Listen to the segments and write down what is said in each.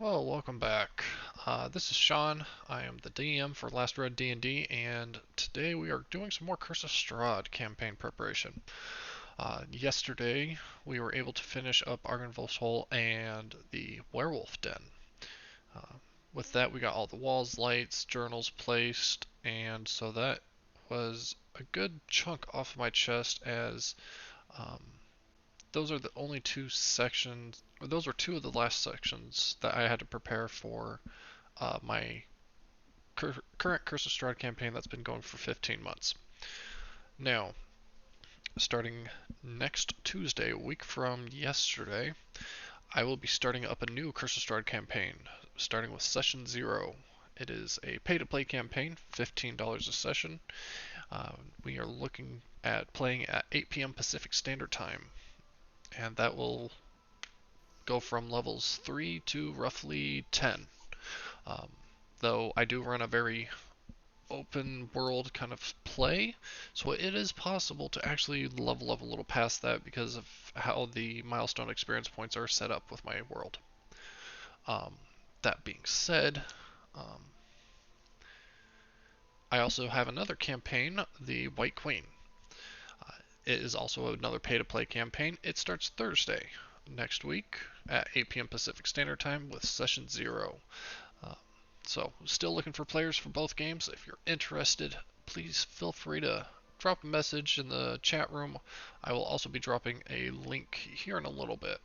Well, welcome back. This is Sean. I am the DM for Last Red D&D, and today we are doing some more Curse of Strahd campaign preparation. Yesterday, we were able to finish up Argynvulf's Hole and the Werewolf Den. Uh, with that, we got all the walls, lights, journals placed, and so that was a good chunk off of my chest as um, those are the only two sections, or those were two of the last sections that I had to prepare for my current Curse of Strahd campaign that's been going for 15 months. Now, starting next Tuesday, a week from yesterday, I will be starting up a new Curse of Strahd campaign, starting with Session 0. It is a pay-to-play campaign, $15 a session. We are looking at playing at 8 p.m. Pacific Standard Time, and that will go from levels 3 to roughly 10. Um, though I do run a very open world kind of play, so it is possible to actually level up a little past that because of how the milestone experience points are set up with my world. Um, that being said, um, I also have another campaign, the White Queen. Uh, it is also another pay-to-play campaign. It starts Thursday next week at 8 p.m. Pacific Standard Time with Session 0. Uh, so, still looking for players for both games. If you're interested, please feel free to drop a message in the chat room. I will also be dropping a link here in a little bit.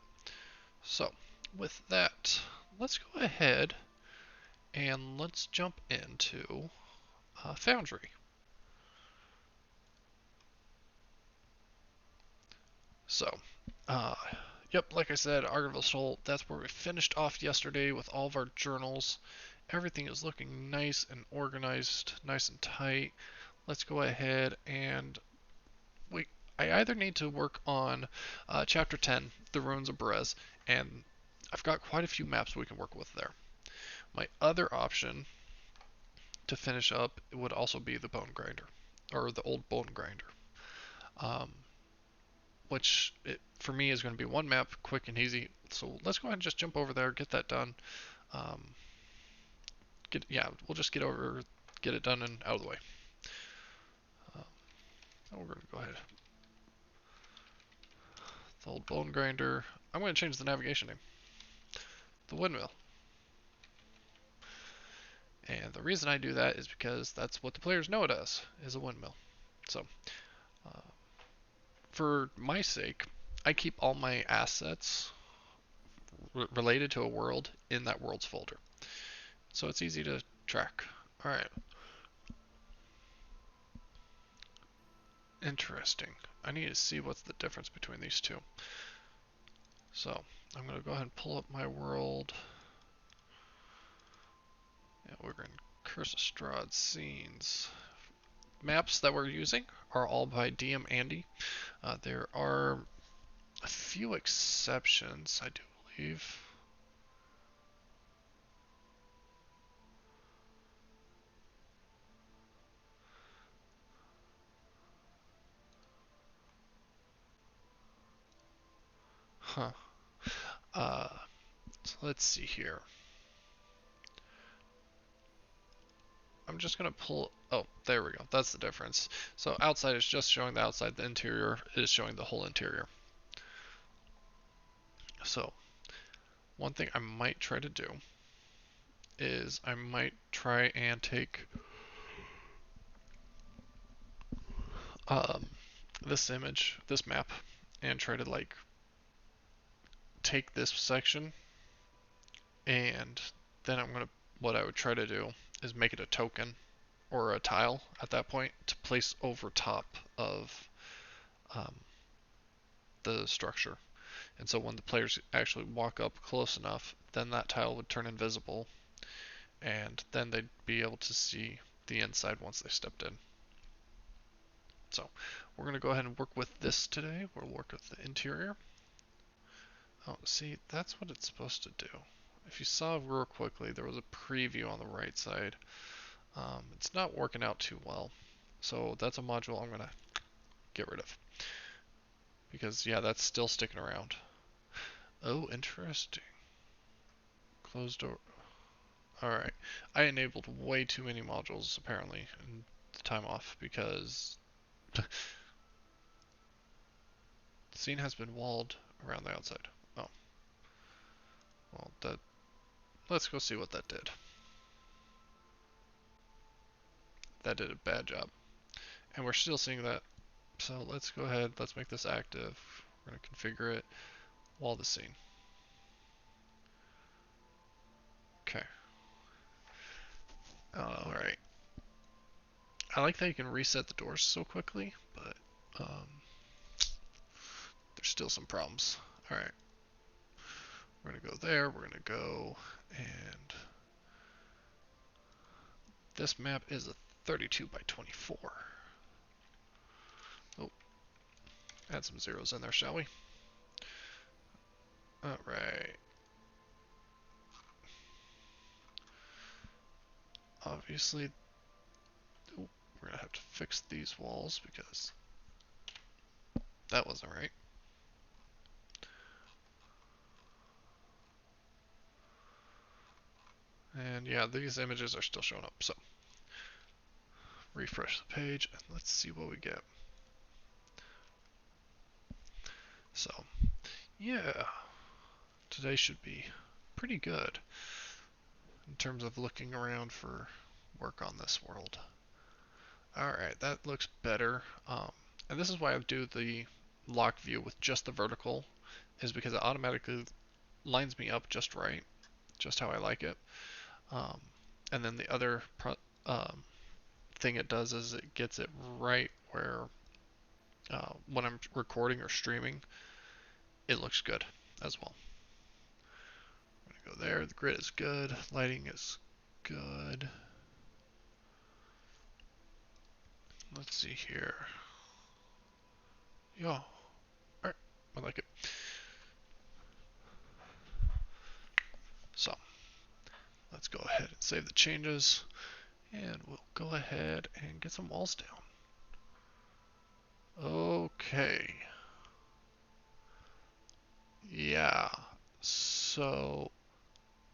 So, with that, let's go ahead and let's jump into Foundry. So, uh, yep, like I said, Argynvulf's Hole, that's where we finished off yesterday with all of our journals. Everything is looking nice and organized, nice and tight. Let's go ahead and I either need to work on Chapter 10, the Ruins of Berez, and I've got quite a few maps we can work with there. My other option to finish up would also be the Bone Grinder, or the Old Bone Grinder, um, which for me is going to be one map, quick and easy. So let's go ahead and just jump over there, get that done. Um, we'll just get it done and out of the way. Uh, we're going to go ahead. The Old Bone Grinder. I'm going to change the navigation name. The Windmill. And the reason I do that is because that's what the players know it as, is a windmill. So, uh, for my sake, I keep all my assets related to a world in that world's folder. So it's easy to track. Alright, interesting. I need to see what's the difference between these two. So, I'm going to go ahead and pull up my world. Yeah, we're in Curse of Strahd scenes. Maps that we're using are all by DM Andy. There are a few exceptions, I do believe. Huh. Uh, so let's see here. I'm just gonna pull. Oh, there we go. That's the difference. So outside is just showing the outside. The interior is showing the whole interior. So one thing I might try to do is I might try and take um, this image, this map, and try to like take this section, and then what I would try to do is make it a token or a tile at that point to place over top of um, the structure. And so when the players actually walk up close enough, then that tile would turn invisible, and then they'd be able to see the inside once they stepped in. So we're going to go ahead and work with this today. We'll work with the interior. Oh, see, that's what it's supposed to do. If you saw real quickly, there was a preview on the right side. It's not working out too well. So that's a module I'm going to get rid of. Because, yeah, that's still sticking around. Oh, interesting. Closed door. Alright. I enabled way too many modules, apparently, in the time off, because the scene has been walled around the outside. Oh. Well, that... Let's go see what that did. That did a bad job. And we're still seeing that. So let's go ahead, let's make this active. We're going to configure it, wall the scene. Okay. Alright. I like that you can reset the doors so quickly, but there's still some problems. Alright. We're going to go there, we're going to go, and this map is a 32 by 24. Oh, add some zeros in there, shall we? Alright. Obviously, we're going to have to fix these walls because that wasn't right. And yeah, these images are still showing up, so refresh the page and let's see what we get. So, yeah, today should be pretty good in terms of looking around for work on this world. Alright, that looks better. And this is why I do the lock view with just the vertical, is because it automatically lines me up just right, just how I like it. And then the other thing it does is it gets it right where when I'm recording or streaming, it looks good as well. I'm gonna go there. The grid is good. Lighting is good. Let's see here. Yeah. Alright. I like it. So, let's go ahead and save the changes. And we'll go ahead and get some walls down. Okay. Yeah. So,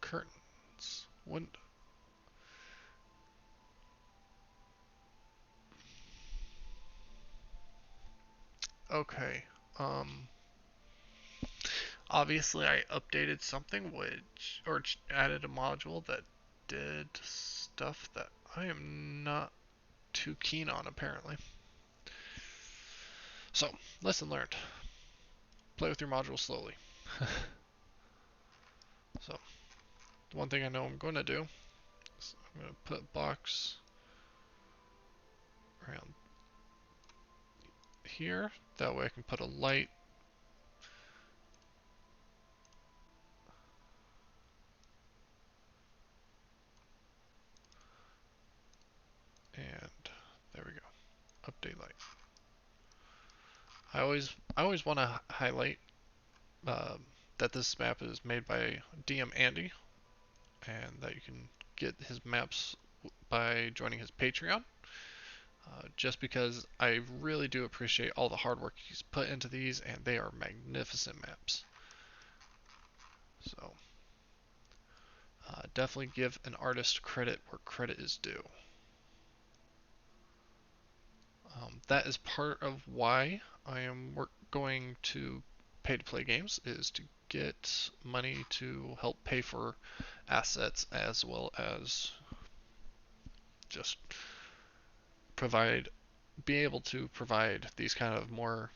curtains. Window. Okay. Obviously I updated something or added a module that did stuff that I am not too keen on apparently. So, lesson learned. Play with your module slowly. So, the one thing I know I'm going to do is I'm going to put box around here. That way I can put a light. And there we go. Update light. I always want to highlight that this map is made by DM Andy, and that you can get his maps by joining his Patreon. Just because I really do appreciate all the hard work he's put into these, and they are magnificent maps. So, definitely give an artist credit where credit is due. That is part of why I am going to pay to play games, is to get money to help pay for assets as well as just be able to provide these kind of more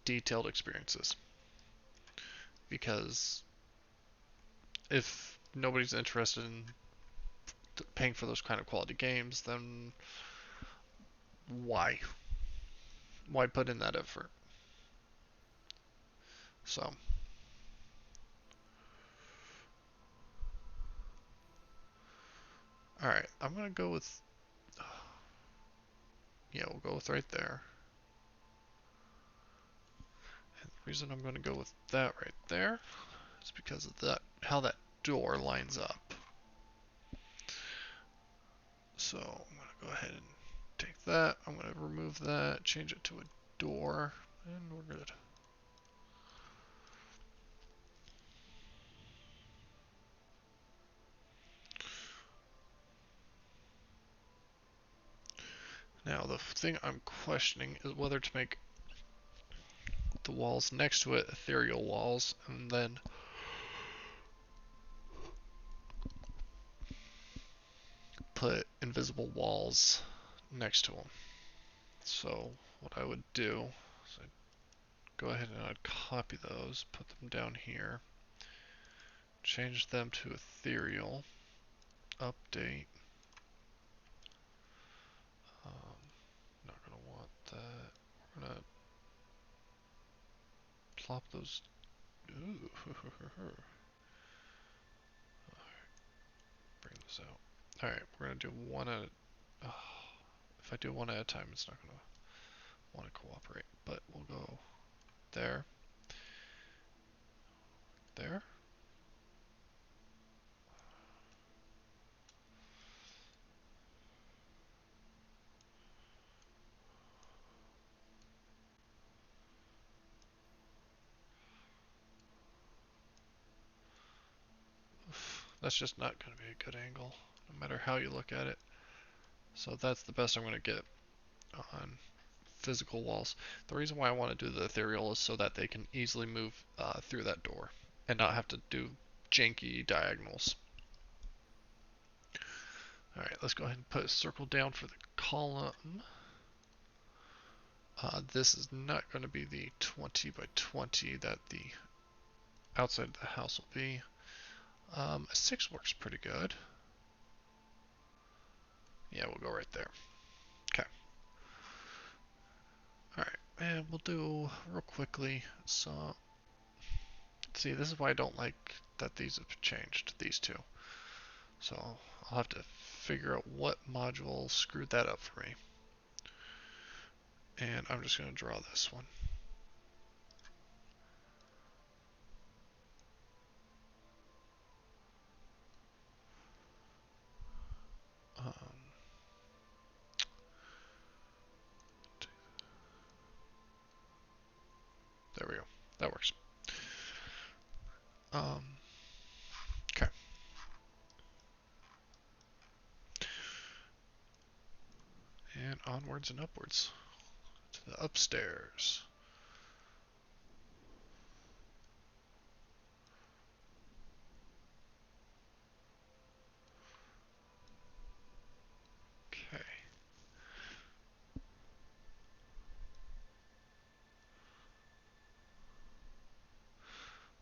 detailed experiences. Because if nobody's interested in paying for those kind of quality games, then why? Why put in that effort? So, alright, I'm gonna go with, yeah, we'll go with right there. And the reason I'm gonna go with that right there is because of that, how that door lines up. So, I'm gonna go ahead and take that, I'm gonna remove that, change it to a door, and we're good. Now the thing I'm questioning is whether to make the walls next to it ethereal walls and then put invisible walls next to them. So what I would do is I'd go ahead and I'd copy those, put them down here, change them to ethereal, update. Not gonna want that. We're gonna plop those. Ooh, bring this out. All right, we're gonna do one at. Oh, if I do one at a time, it's not gonna want to cooperate. But we'll go there, there. That's just not gonna be a good angle, no matter how you look at it. So that's the best I'm gonna get on physical walls. The reason why I want to do the ethereal is so that they can easily move through that door and not have to do janky diagonals. Alright, let's go ahead and put a circle down for the column. This is not going to be the 20 by 20 that the outside of the house will be. A 6 works pretty good. Yeah, we'll go right there. Okay. Alright, and we'll do real quickly. So, see, this is why I don't like that these have changed, these two. So, I'll have to figure out what module screwed that up for me. And I'm just going to draw this one. There we go. That works. Okay. And onwards and upwards to the upstairs. Okay.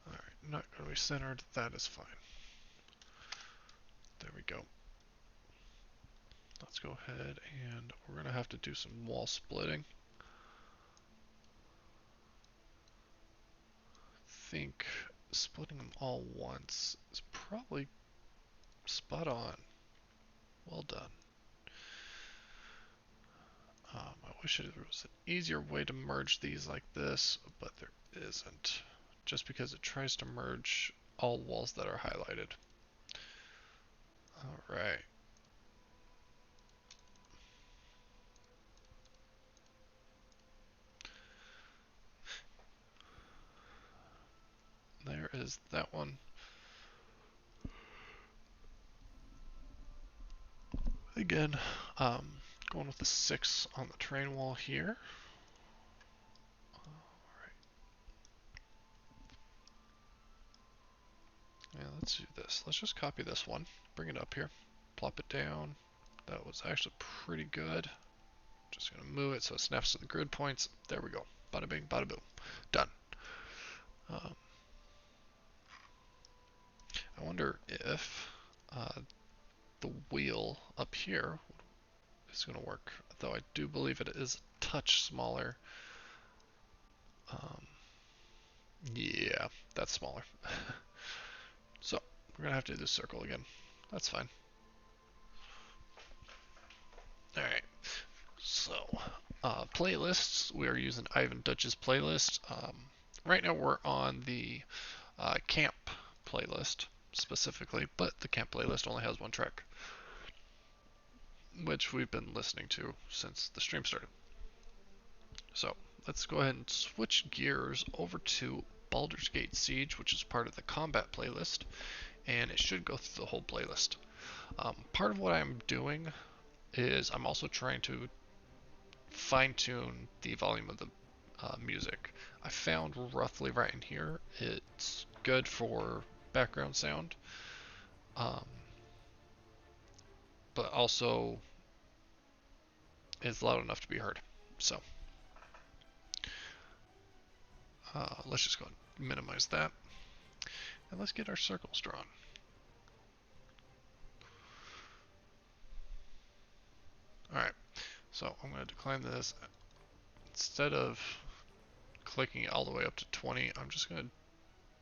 Alright, not going to be centered. That is fine. There we go. Let's go ahead and we're going to have to do some wall splitting. I think splitting them all once is probably spot on. Well done. I wish there was an easier way to merge these like this, but there isn't. Just because it tries to merge all walls that are highlighted. Alright. There is that one. Again, going with the 6 on the train wall here. Alright. Yeah, let's do this. Let's just copy this one, bring it up here, plop it down. That was actually pretty good. Just gonna move it so it snaps to the grid points. There we go. Bada bing, bada boom. Done. I wonder if the wheel up here is going to work, though I do believe it is a touch smaller. Yeah, that's smaller. So, we're going to have to do this circle again. That's fine. Alright, so, playlists. We are using Ivan Duchess playlist. Right now we're on the camp playlist specifically, but the camp playlist only has one track, which we've been listening to since the stream started. So let's go ahead and switch gears over to Baldur's Gate Siege, which is part of the combat playlist, and it should go through the whole playlist. Part of what I'm doing is I'm also trying to fine-tune the volume of the music. I found roughly right in here. It's good for background sound, um, but also is loud enough to be heard. So let's just go and minimize that, and let's get our circles drawn. Alright, so I'm going to decline this. Instead of clicking it all the way up to 20, I'm just going to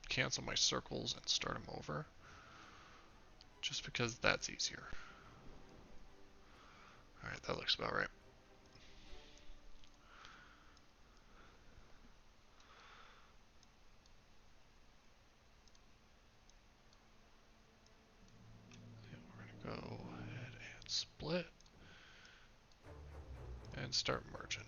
cancel my circles and start them over, just because that's easier. Alright, that looks about right. We're going to go ahead and split and start merging.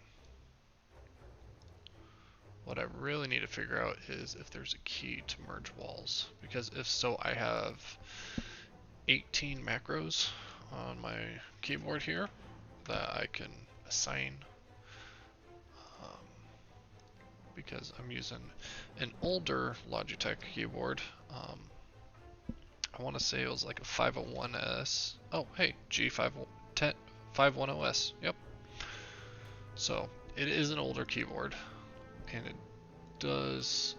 What I really need to figure out is if there's a key to merge walls, because if so, I have 18 macros on my keyboard here that I can assign, because I'm using an older Logitech keyboard. I want to say it was like a 501S. Oh, hey, G510S. Yep. So it is an older keyboard, and it does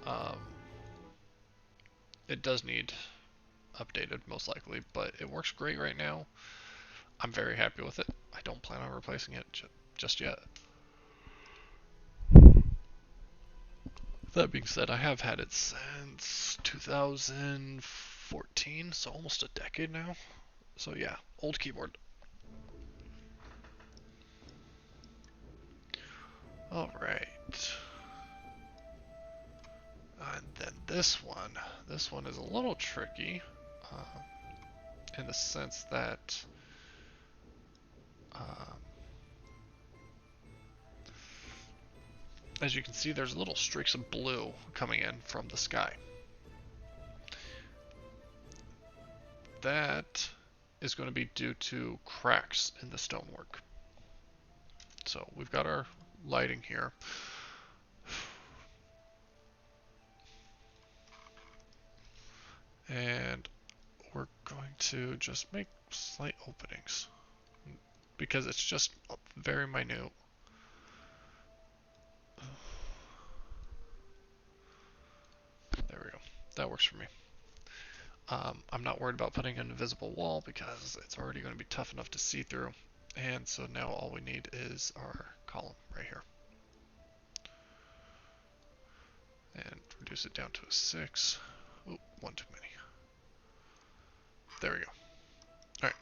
need updated most likely, but it works great right now. I'm very happy with it. I don't plan on replacing it just yet. That being said, I have had it since 2014, so almost a decade now. So yeah, old keyboard. Alright. And then this one is a little tricky, in the sense that as you can see, there's little streaks of blue coming in from the sky. That is going to be due to cracks in the stonework. So we've got our lighting here. And we're going to just make slight openings, because it's just very minute. There we go. That works for me. I'm not worried about putting an invisible wall because it's already going to be tough enough to see through. And so now all we need is our column right here. And reduce it down to a 6. Oh, one too many. There we go. Alright,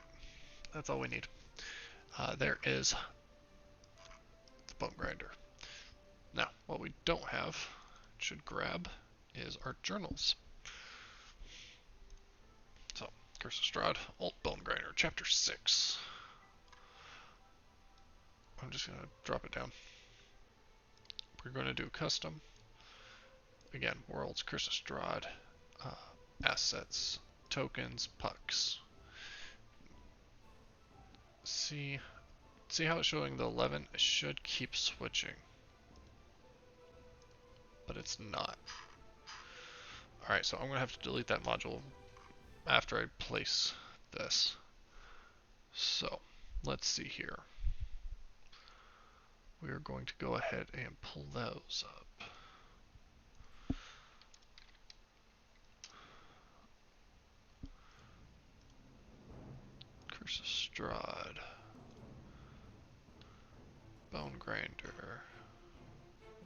that's all we need. There is the bone grinder. Now, what we don't have, should grab, is our journals. So, Curse of Strahd, Alt Bone Grinder, Chapter 6. I'm just going to drop it down. We're going to do custom. Again, Worlds, Curse of Strahd, Assets, Tokens, Pucks. See how it's showing the 11? It should keep switching, but it's not. Alright, so I'm going to have to delete that module after I place this. So, let's see here. We are going to go ahead and pull those up. Curse of Strahd. Bone Grinder.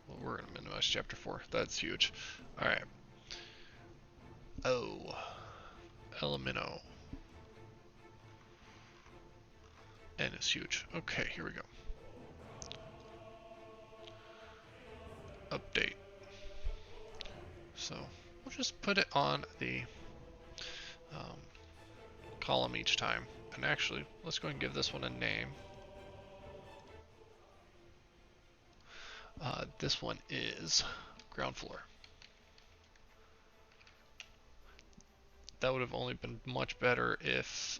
Well, we're going to minimize Chapter 4. That's huge. Alright. Oh. Elemento. N is huge. Okay, here we go. Update. So, we'll just put it on the column each time. And actually, let's go and give this one a name. This one is ground floor. That would have only been much better if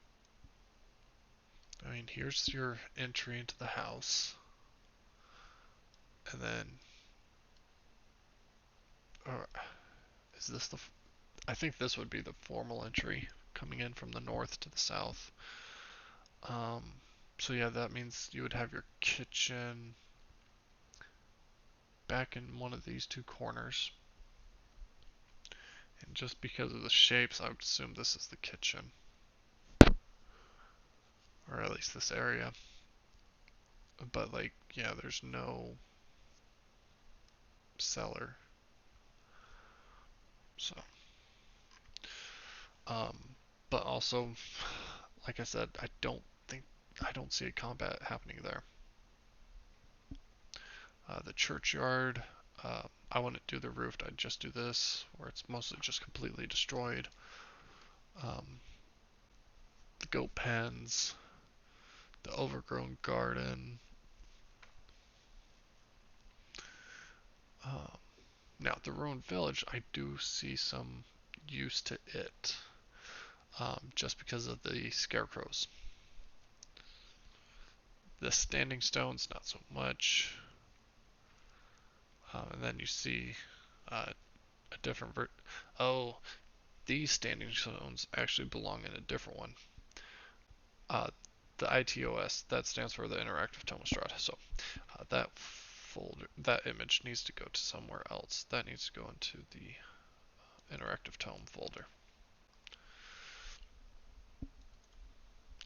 fine. Here's your entry into the house. And then, is this the, I think this would be the formal entry coming in from the north to the south. Um, so yeah, that means you would have your kitchen back in one of these two corners. And just because of the shapes, I would assume this is the kitchen. Or at least this area. But like, yeah, there's no cellar. So, um, but also, like I said, I don't see a combat happening there. The churchyard, I wouldn't do the roof, I'd just do this, where it's mostly just completely destroyed. The goat pens, the overgrown garden. Um, Now, the ruined village, I do see some use to it, just because of the scarecrows. The standing stones, not so much. And then you see a different oh, these standing stones actually belong in a different one. Uh, the ITOS, that stands for the Interactive Tome of Strahd. So that folder, that image needs to go to somewhere else. That needs to go into the Interactive Tome folder.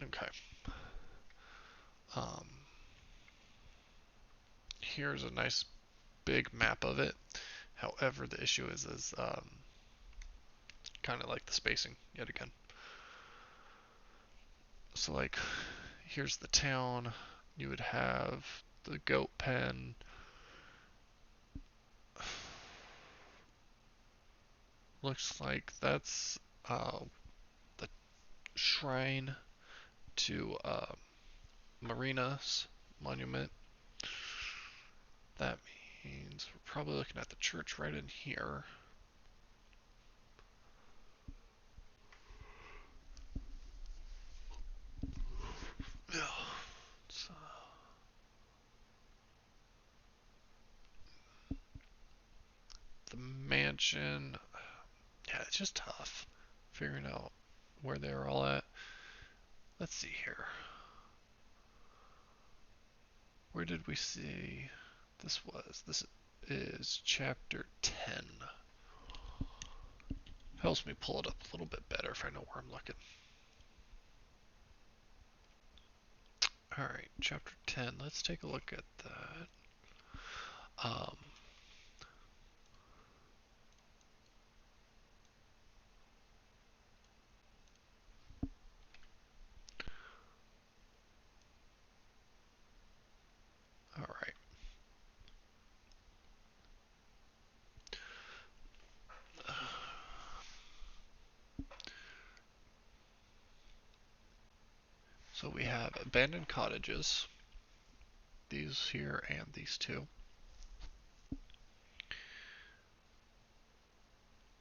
Okay. Um, Here's a nice big map of it. However, the issue is kind of like the spacing yet again. So like, here's the town. You would have the goat pen. Looks like that's the shrine to Marina's monument. That means we're probably looking at the church right in here. So, the mansion, yeah, it's just tough figuring out where they're all at. Let's see here. Where did we see this was? This is chapter 10. Helps me pull it up a little bit better if I know where I'm looking. Alright, chapter 10. Let's take a look at that. Alright. So we have abandoned cottages. These here and these two.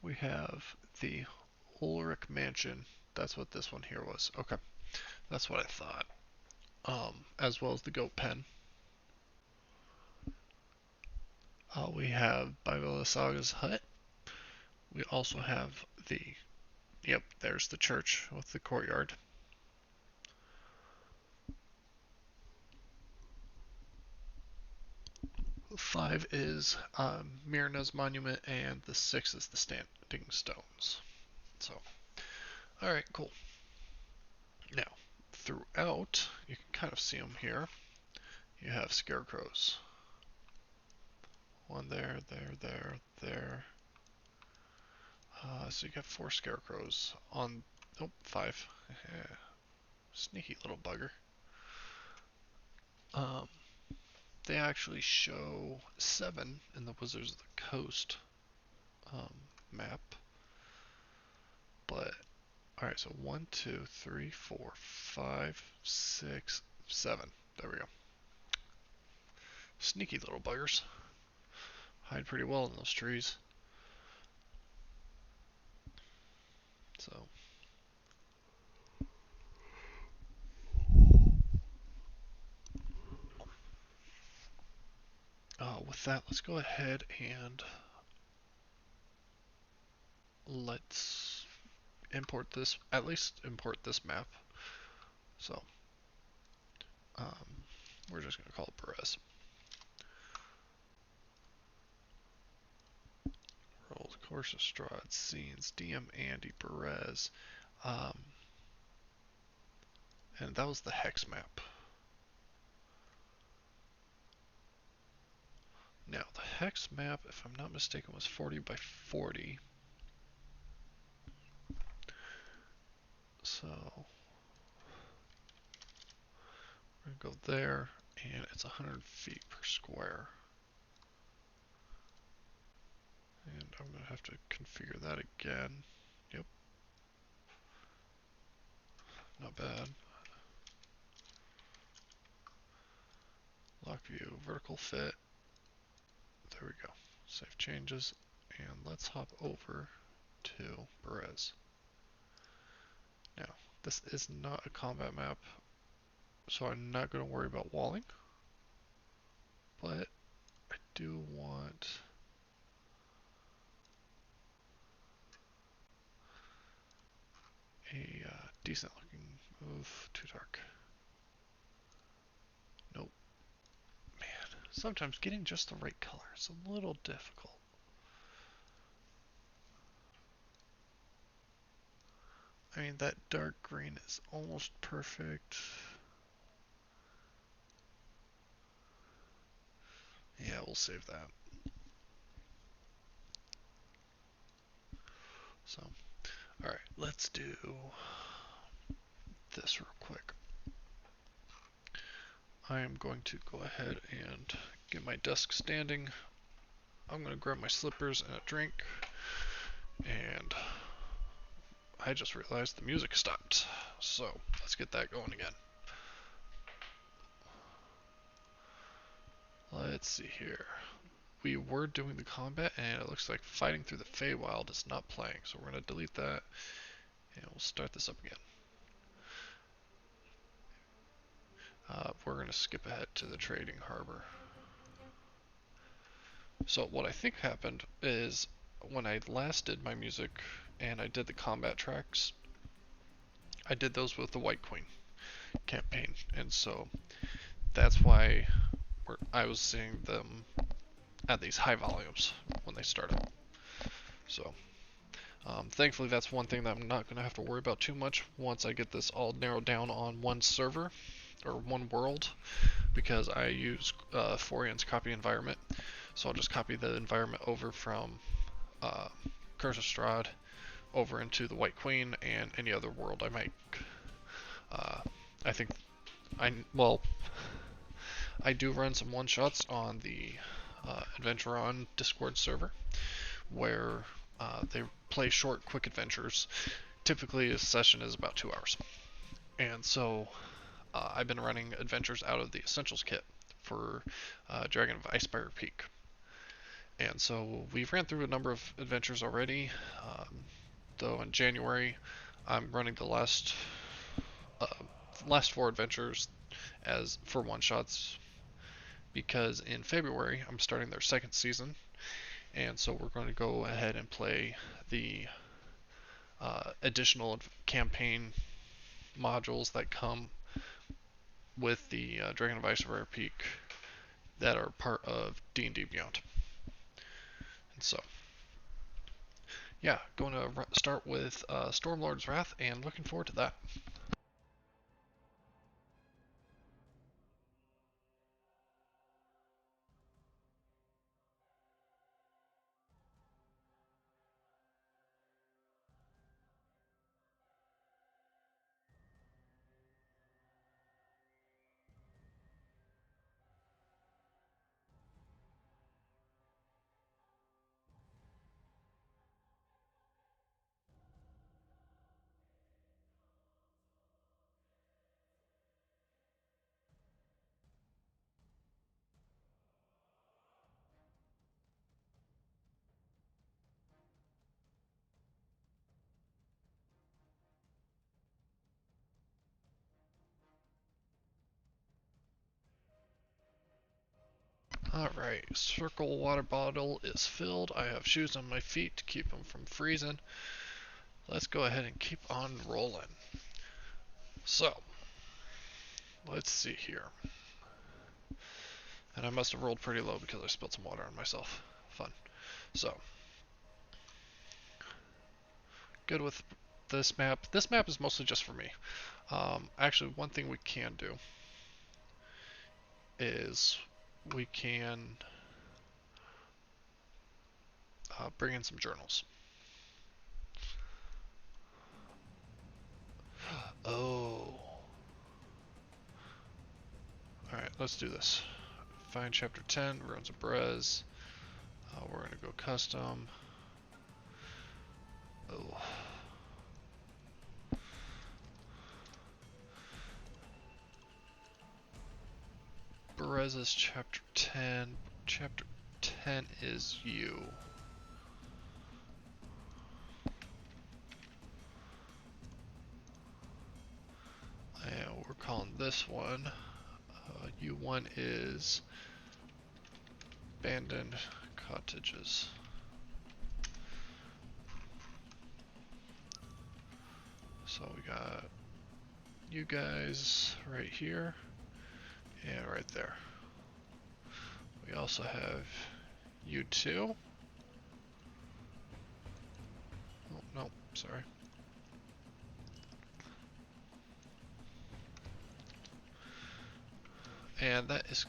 We have the Ulrich Mansion. That's what this one here was. Okay, that's what I thought. As well as the goat pen. We have Bibelasaga's hut. We also have yep, there's the church with the courtyard. 5 is Myrna's monument, and the 6 is the standing stones. So, alright, cool. Now, throughout, you can kind of see them here. You have scarecrows. One there, there. So you got 4 scarecrows on, oh, 5. Yeah. Sneaky little bugger. They actually show 7 in the Wizards of the Coast map. But, alright, so 1, 2, 3, 4, 5, 6, 7. There we go. Sneaky little buggers. Hide pretty well in those trees. So, with that, let's go ahead and let's import this, at least import this map. So, we're just going to call it Perez. World, Course of Strahd, Scenes, DM Andy, Perez. And that was the hex map. Now, the hex map, if I'm not mistaken, was 40 by 40. So, we're going to go there, and it's 100 feet per square. And I'm going to have to configure that again. Yep. Not bad. Lock view, vertical fit. There we go. Save changes. And let's hop over to Perez. Now, this is not a combat map, so I'm not going to worry about walling. But I do want a decent looking move. Too dark. Nope. Man, sometimes getting just the right color is a little difficult. I mean, that dark green is almost perfect. Yeah, we'll save that. So, alright, let's do this real quick. I am going to go ahead and get my desk standing. I'm going to grab my slippers and a drink. And I just realized the music stopped. So, let's get that going again. Let's see here. We were doing the combat, and it looks like Fighting Through the Feywild is not playing. So we're going to delete that, and we'll start this up again. We're going to skip ahead to the trading harbor. So what I think happened is when I last did my music and I did the combat tracks, I did those with the White Queen campaign, and so that's why I was seeing them at these high volumes when they started. So thankfully that's one thing that I'm not going to have to worry about too much once I get this all narrowed down on one server or one world, because I use Forian's copy environment. So I'll just copy the environment over from Curse of Strahd over into the White Queen and any other world I make. I think I do run some one-shots on the Adventure On Discord server, where they play short, quick adventures. Typically, a session is about 2 hours. And so I've been running adventures out of the Essentials kit for Dragon of Icespire Peak. And so we've ran through a number of adventures already, though in January I'm running the last 4 adventures as for one-shots, because in February I'm starting their 2nd season, and so we're going to go ahead and play the additional campaign modules that come with the Dragon of Icespire Peak that are part of D&D Beyond. And so, yeah, going to start with Stormlord's Wrath, and looking forward to that. Alright, circle water bottle is filled. I have shoes on my feet to keep them from freezing. Let's go ahead and keep on rolling. So, let's see here. And I must have rolled pretty low because I spilled some water on myself. Fun. So, good with this map. This map is mostly just for me. Actually, one thing we can do is we can bring in some journals. Oh. Alright, let's do this. Find chapter 10, Ruins of Brez. We're going to go custom. Oh. Brez's chapter 10. Chapter 10 is you. And we're calling this one. U1 is abandoned cottages. So we got you guys right here and right there. We also have you two. Oh, no, sorry. And that is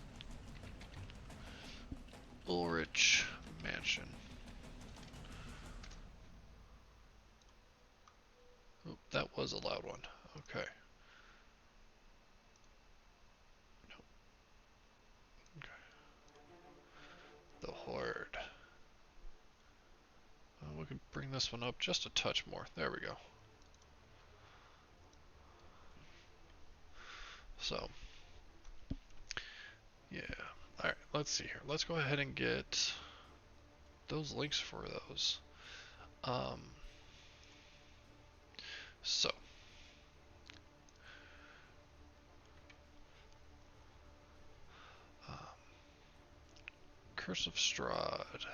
Ulrich Mansion. Oh, that was a loud one. Okay. Nope. Okay. The Horde. We could bring this one up just a touch more. There we go. So, yeah. Alright, let's see here. Let's go ahead and get those links for those. So. Curse of Strahd.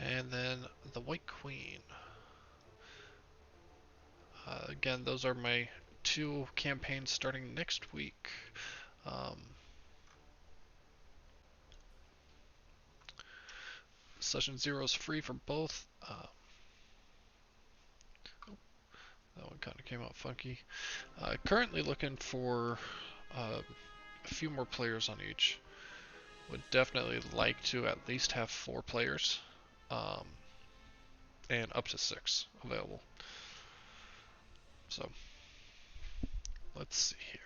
And then the White Queen. Again, those are my 2 campaigns starting next week. Session 0 is free for both. That one kind of came out funky. Currently looking for a few more players on each. Would definitely like to at least have 4 players. And up to 6 available. So, let's see here.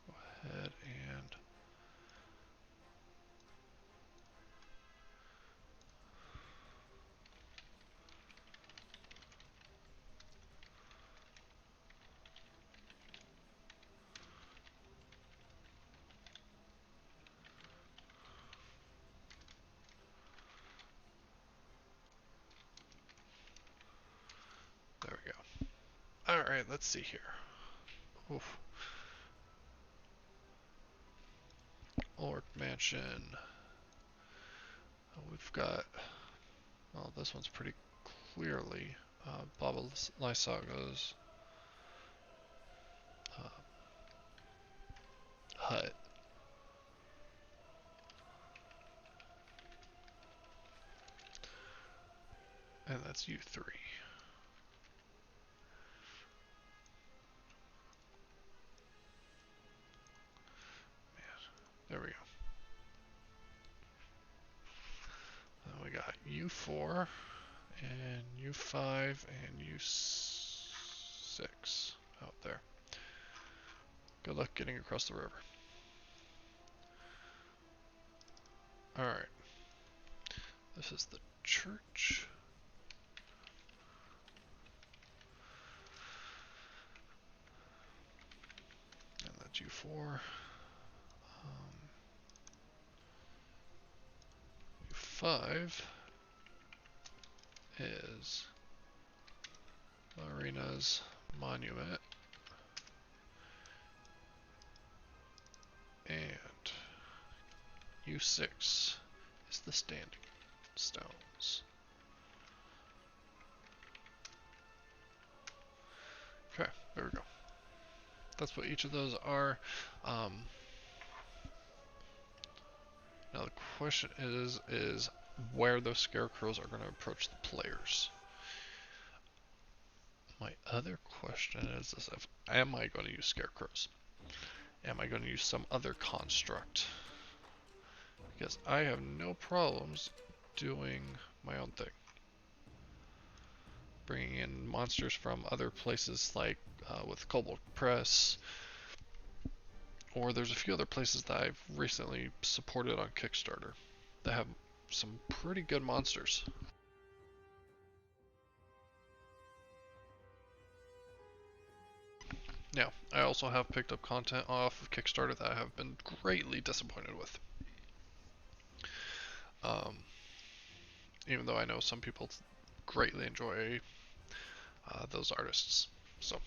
Go ahead and there we go. Alright, let's see here. Oof. Orc Mansion. We've got, well, this one's pretty clearly Baba Lysaga's hut. And that's you 3. Man, there we go. Then we got U4 and U5 and U6 out there. Good luck getting across the river. Alright. This is the church. And that's U4. U5 is Marina's monument. And U6 is the standing stones. Okay, there we go. That's what each of those are. Now the question is where those scarecrows are going to approach the players. My other question is if am I going to use scarecrows? Am I going to use some other construct? Because I have no problems doing my own thing. Bringing in monsters from other places like with Kobold Press, or there's a few other places that I've recently supported on Kickstarter that have some pretty good monsters. Now, I also have picked up content off of Kickstarter that I have been greatly disappointed with. Even though I know some people greatly enjoy those artists. So,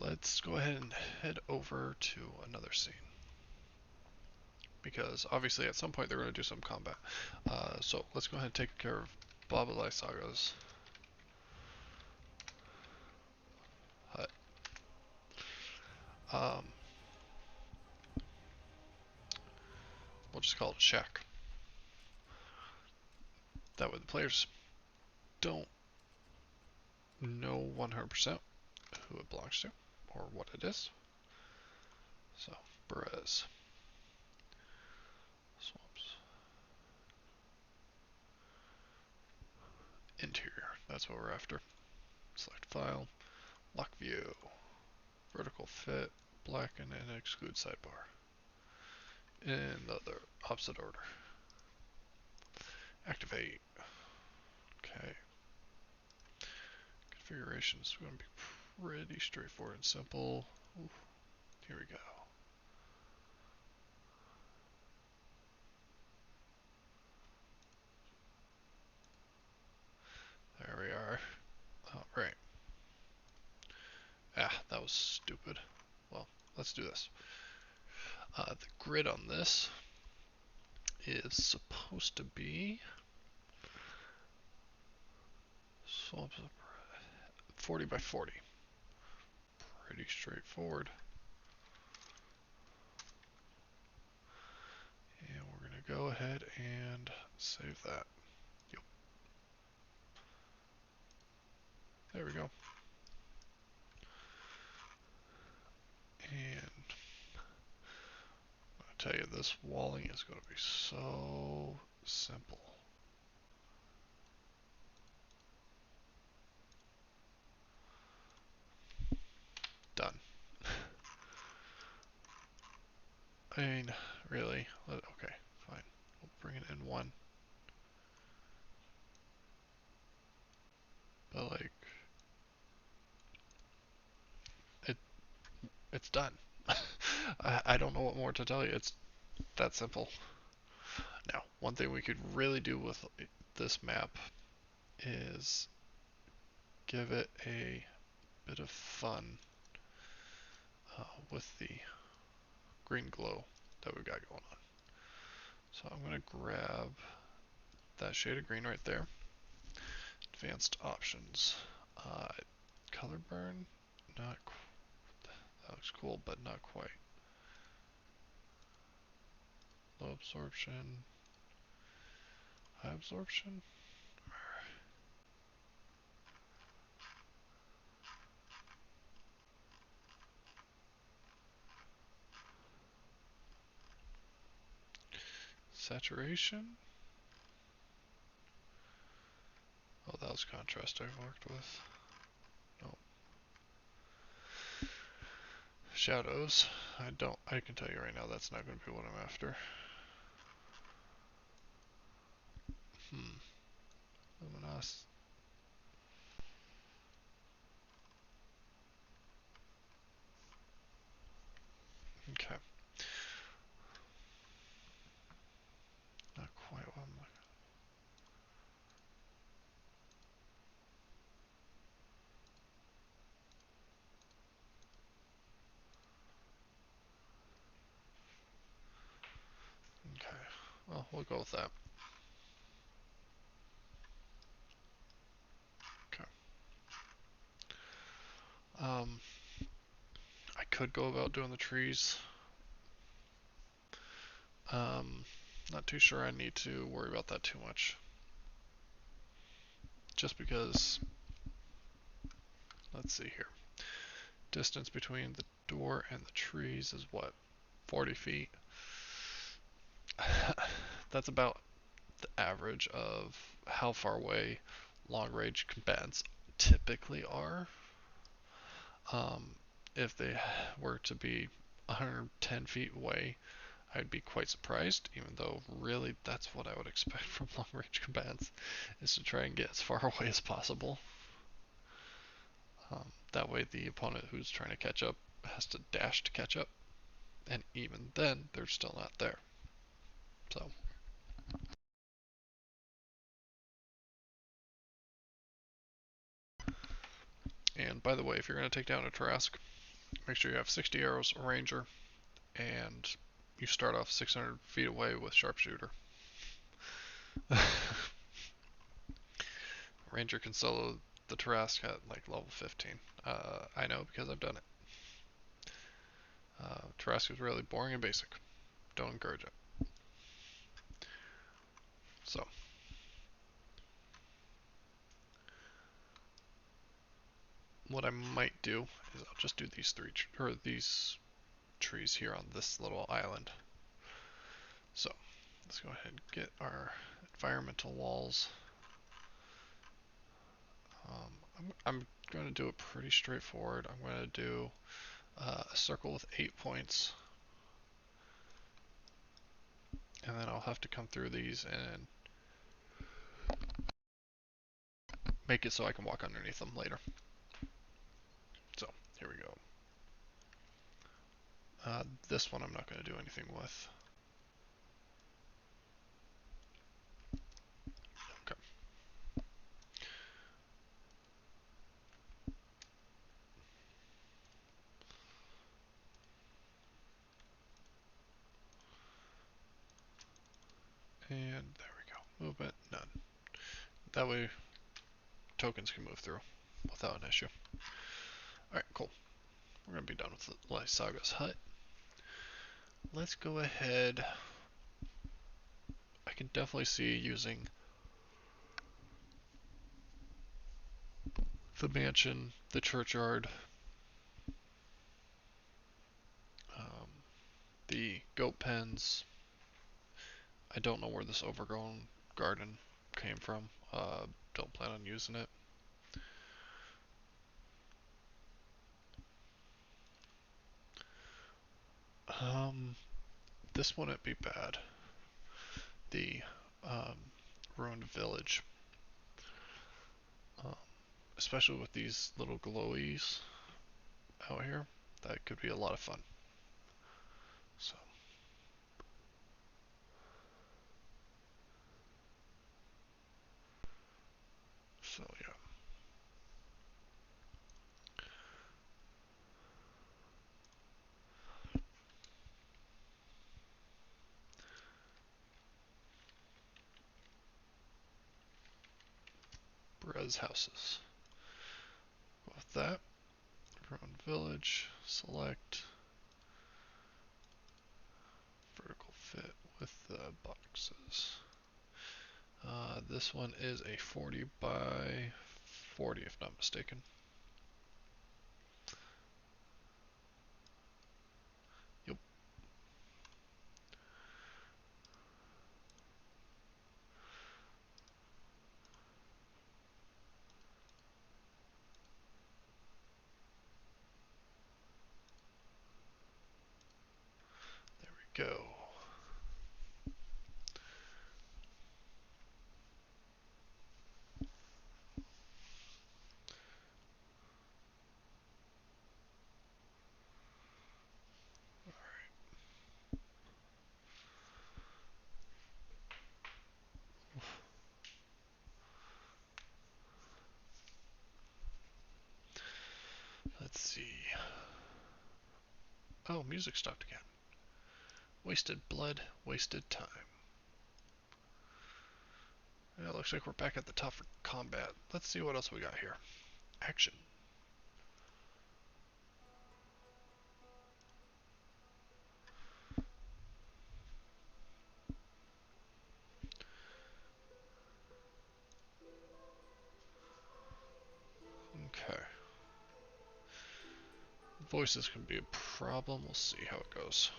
let's go ahead and head over to another scene. Because obviously at some point they're going to do some combat. So let's go ahead and take care of Babalai Saga's hut. We'll just call it a shack. That way the players don't know 100% who it belongs to or what it is. So, Perez. Swamps. Interior. That's what we're after. Select file. Lock view. Vertical fit. Blacken and exclude sidebar. In the other opposite order. Activate. Okay. Configuration is going to be pretty straightforward and simple. Ooh, here we go. There we are. Alright. That was stupid. Well, let's do this. The grid on this is supposed to be 40 by 40. Pretty straightforward. And we're going to go ahead and save that. Yep. There we go. And I'll tell you, this walling is going to be so simple. Done. I mean, really? Okay, fine. We'll bring it in one. But like, it's done. I don't know what more to tell you. It's that simple. Now, one thing we could really do with this map is give it a bit of fun with the green glow that we've got going on. So I'm going to grab that shade of green right there. Advanced options. Color burn, not that looks cool, but not quite. Low absorption, high absorption. Saturation. Oh, that was contrast I worked with. No. Shadows. I can tell you right now that's not going to be what I'm after. Luminos. Okay. Not quite what I'm looking. Okay. Well, we'll go with that. Okay. Um, I could go about doing the trees. Um, Not too sure I need to worry about that too much. Just because, let's see here. Distance between the door and the trees is what? 40 feet? That's about the average of how far away long range combatants typically are. Um, if they were to be 110 feet away, I'd be quite surprised, even though really that's what I would expect from long range combatants, is to try and get as far away as possible. That way the opponent who's trying to catch up has to dash to catch up, and even then they're still not there. So, and by the way, if you're going to take down a Tarrasque, make sure you have 60 arrows, a ranger, and you start off 600 feet away with sharpshooter. Ranger can solo the Tarrasque at like level 15. I know because I've done it. Tarrasque is really boring and basic. Don't encourage it. So, what I might do is I'll just do these trees here on this little island. So, let's go ahead and get our environmental walls. I'm going to do it pretty straightforward. I'm going to do a circle with 8 points, and then I'll have to come through these and make it so I can walk underneath them later. So, here we go. This one I'm not going to do anything with. Okay. And there we go. Movement, none. That way tokens can move through without an issue. Alright, cool. We're going to be done with the Lysaga's hut. Let's go ahead. I can definitely see using the mansion, the churchyard, um, the goat pens. I don't know where this overgrown garden came from. Don't plan on using it. Um, this wouldn't be bad. The um, ruined village, um, especially with these little glowies out here, that could be a lot of fun. So, yeah. Brez houses. With that, ruined village, select vertical fit with the boxes. This one is a 40 by 40 if not mistaken. Yep. go. Let's see. Oh, music stopped again. Wasted blood, wasted time. Yeah, it looks like we're back at the top for combat. Let's see what else we got here. Action. Okay. Voices can be a problem. We'll see how it goes.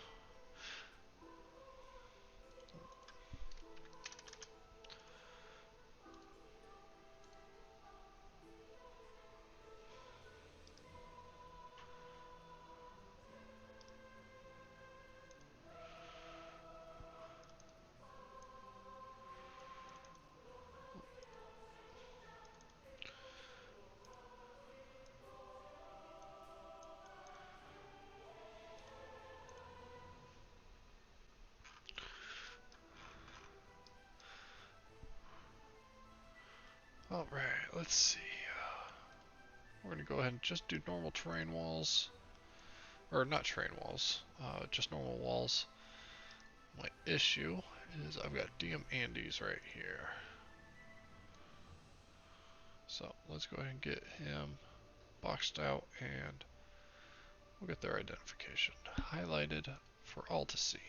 Alright, let's see. We're going to go ahead and just do normal terrain walls. Or not terrain walls, just normal walls. My issue is I've got DM Andes right here. So let's go ahead and get him boxed out and we'll get their identification highlighted for all to see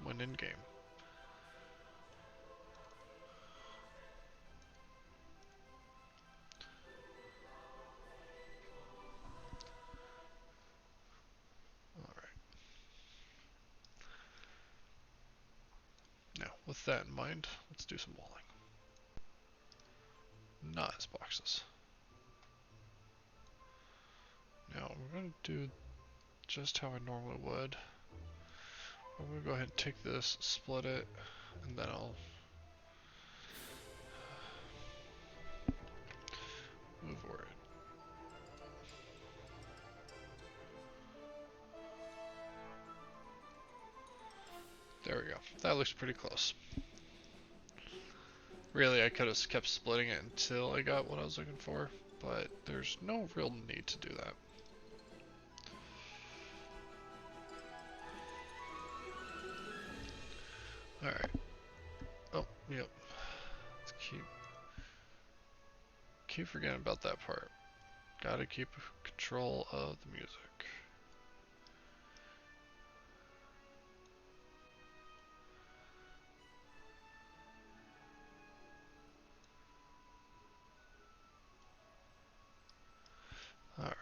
when in game. Alright. Now, with that in mind, let's do some walling. Not as boxes. Now, we're going to do just how I normally would. I'm going to go ahead and take this, split it, and then I'll move over it. There we go. That looks pretty close. Really, I could have kept splitting it until I got what I was looking for, but there's no real need to do that. Alright. Oh, yep. Let's keep forgetting about that part. Gotta keep control of the music. Alright.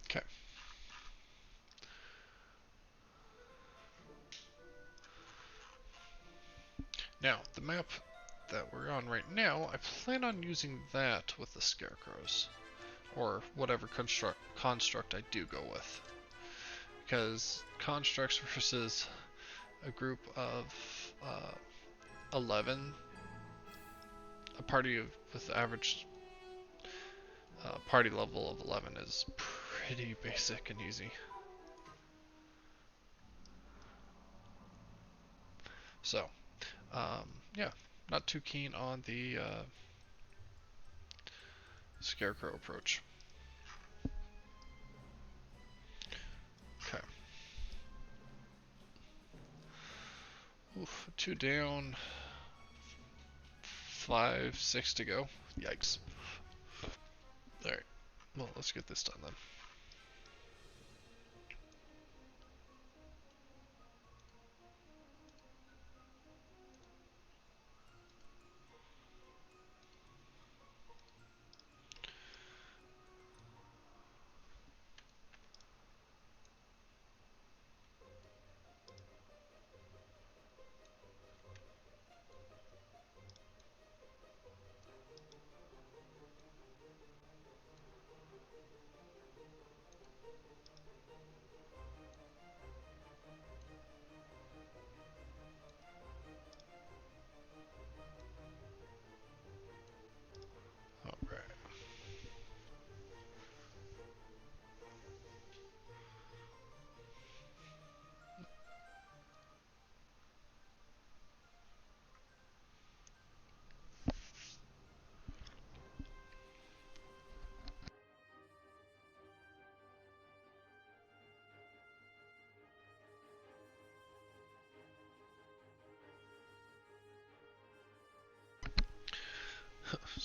Okay. Now, the map that we're on right now, I plan on using that with the scarecrows. Or whatever construct I do go with. Because constructs versus a group of 11, a party with average party level of 11 is pretty basic and easy. So, yeah, not too keen on the scarecrow approach. Okay. Oof, 2 down, 5, 6 to go. Yikes. Alright, well, let's get this done then.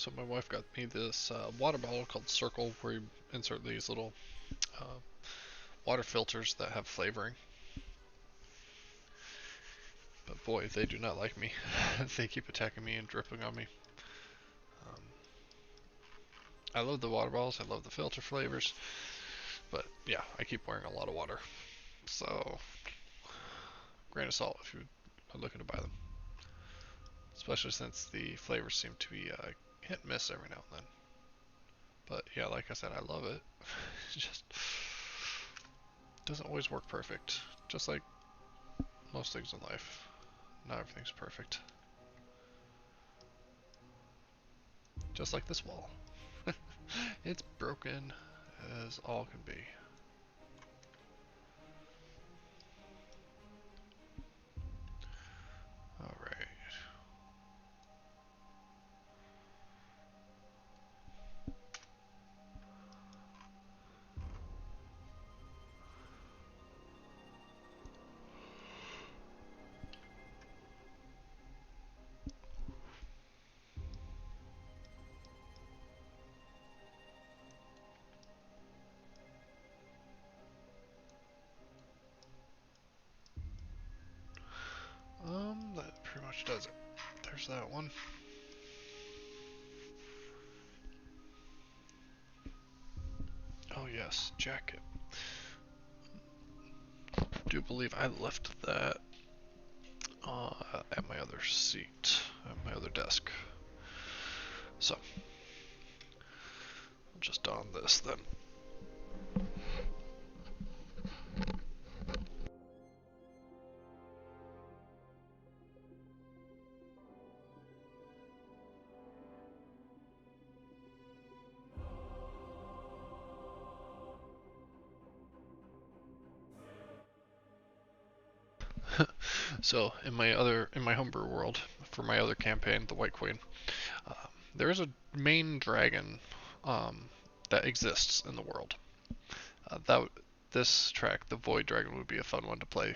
So my wife got me this water bottle called Circle, where you insert these little uh, water filters that have flavoring. But boy, they do not like me. They keep attacking me and dripping on me. Um, I love the water bottles, I love the filter flavors, but yeah, I keep wearing a lot of water. So, grain of salt if you are looking to buy them. Especially since the flavors seem to be hit and miss every now and then. But yeah, like I said, I love it. It just doesn't always work perfect. Just like most things in life. Not everything's perfect. Just like this wall. It's broken as all can be. Alright. That pretty much does it. There's that one. Oh yes, jacket. I do believe I left that at my other seat, at my other desk. So, I'll just don this then. So, in my homebrew world, for my other campaign, the White Queen, uh, there is a main dragon um, that exists in the world. That this track, the Void Dragon, would be a fun one to play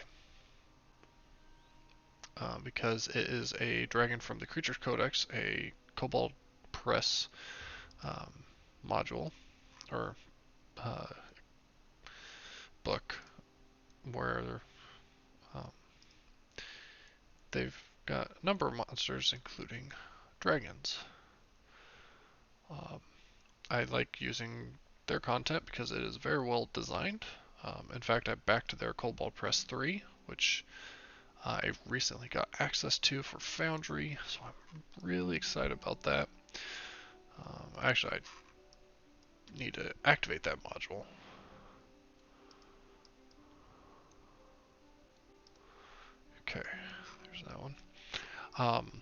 because it is a dragon from the Creatures Codex, a Kobold Press um, module or uh, book where um, they've got a number of monsters, including dragons. Um, I like using their content because it is very well designed. In fact, I backed their Cobalt Press 3, which I recently got access to for Foundry, so I'm really excited about that. Actually, I need to activate that module. Okay, there's that one. Um,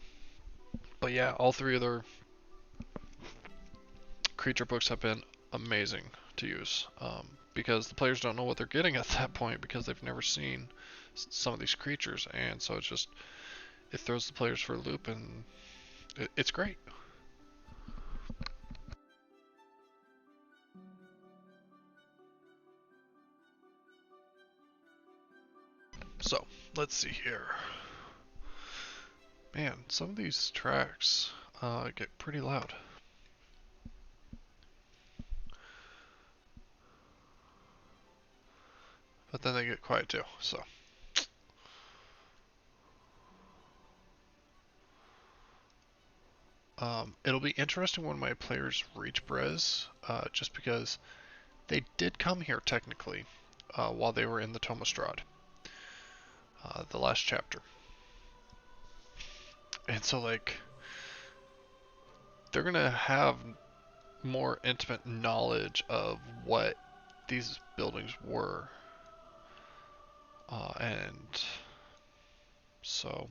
but yeah, all three of their creature books have been amazing to use because the players don't know what they're getting at that point because they've never seen some of these creatures, and so it throws the players for a loop, and it's great. So let's see here. Man, some of these tracks get pretty loud. But then they get quiet too, so. It'll be interesting when my players reach Brez, just because they did come here technically while they were in the Tome of Strahd, the last chapter. And so, like, they're gonna have more intimate knowledge of what these buildings were. And so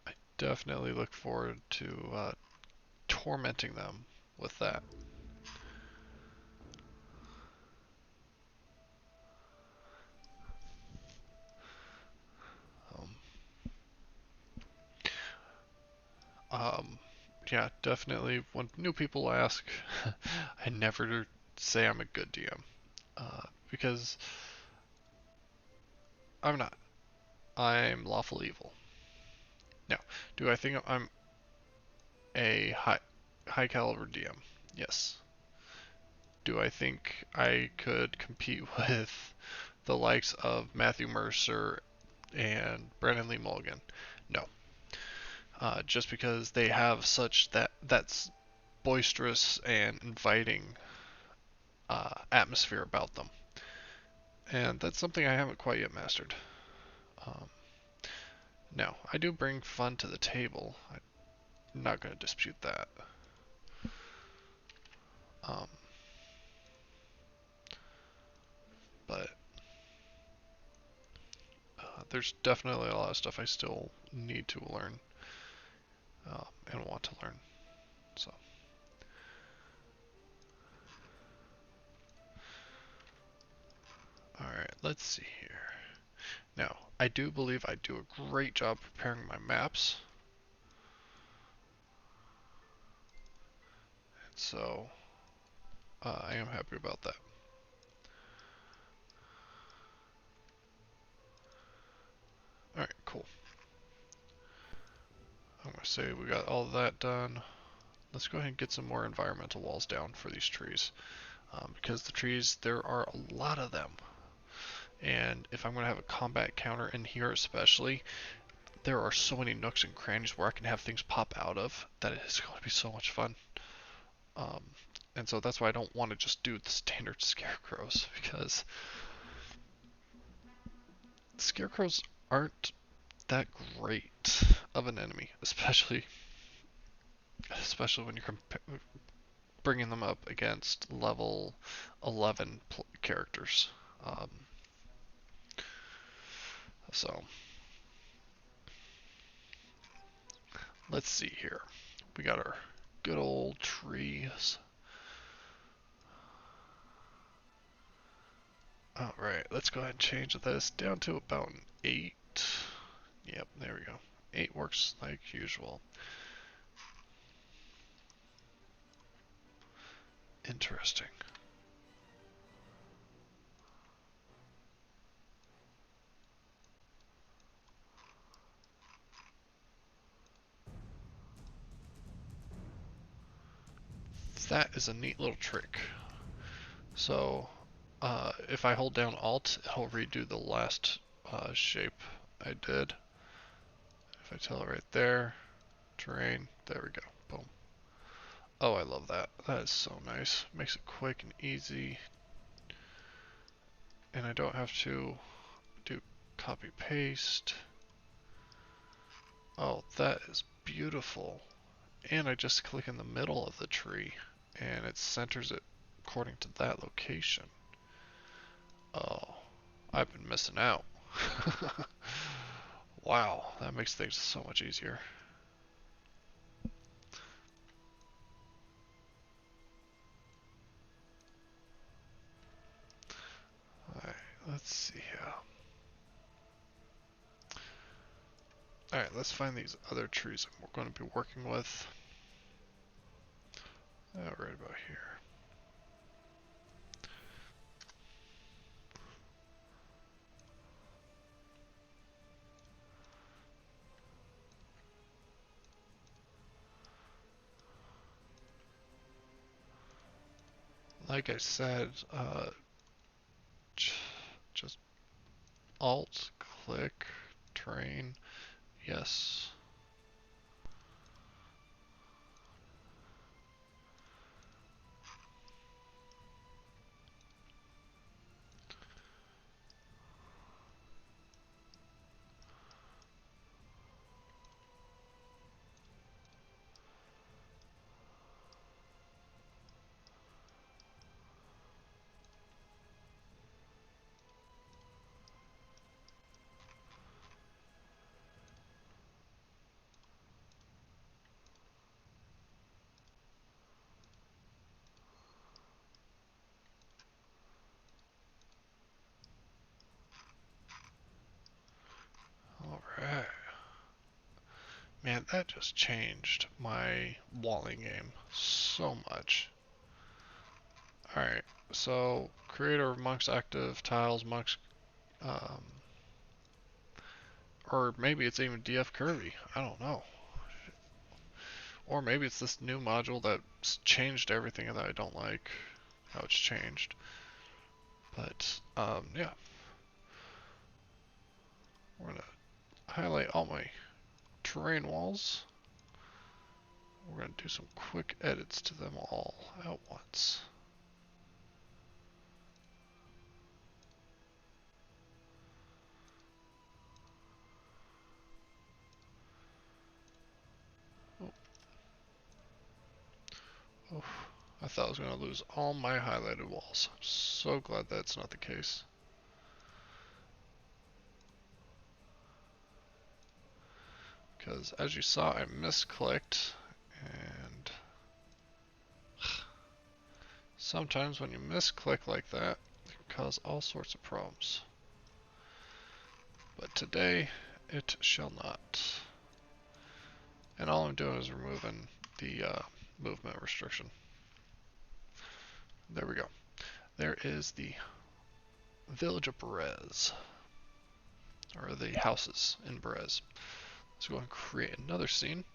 I definitely look forward to tormenting them with that. Um, um, yeah, definitely. When new people ask, I never say I'm a good DM because I'm not. I'm lawful evil. Now, do I think I'm a high caliber DM. Yes. Do I think I could compete with the likes of Matthew Mercer and Brandon Lee Mulligan? No. Just because they have such that's boisterous and inviting atmosphere about them, and that's something I haven't quite yet mastered. Um, Now, I do bring fun to the table. I'm not going to dispute that. Um, but there's definitely a lot of stuff I still need to learn and want to learn. So, alright, let's see here. Now, I do believe I do a great job preparing my maps. So, I am happy about that. Alright, cool. I'm going to say we got all that done. Let's go ahead and get some more environmental walls down for these trees. Because the trees, there are a lot of them. And if I'm going to have a combat counter in here especially, there are so many nooks and crannies where I can have things pop out of that it is going to be so much fun. Um, and so that's why I don't want to just do the standard scarecrows, because scarecrows aren't that great of an enemy, especially when you're bringing them up against level 11 characters. Um, so let's see here. We got our good old trees. Alright, let's go ahead and change this down to about an 8. Yep, there we go. 8 works like usual. Interesting. That is a neat little trick. So, if I hold down Alt, it'll redo the last shape I did. If I tell it right there, terrain, there we go, boom. Oh, I love that. That is so nice. Makes it quick and easy. And I don't have to do copy paste. Oh, that is beautiful. And I just click in the middle of the tree and it centers it according to that location. Oh, I've been missing out. Wow, that makes things so much easier. Alright, let's see here. Alright, let's find these other trees that we're going to be working with. Right about here. Like I said, just Alt, click, terrain, yes. Alright. Man, that just changed my walling game so much. Alright, so creator of monks active tiles, monks, um, or maybe it's even DF Kirby. I don't know. Or maybe it's this new module that's changed everything that I don't like, how it's changed. But, yeah. We're gonna highlight all my terrain walls. We're gonna do some quick edits to them all at once. Oh. Oh. I thought I was gonna lose all my highlighted walls. I'm so glad that's not the case. Because as you saw, I misclicked, and sometimes when you misclick like that, it can cause all sorts of problems. But today, it shall not. And all I'm doing is removing the movement restriction. There we go. There is the village of Berez, or the houses in Berez. Let's go and create another scene.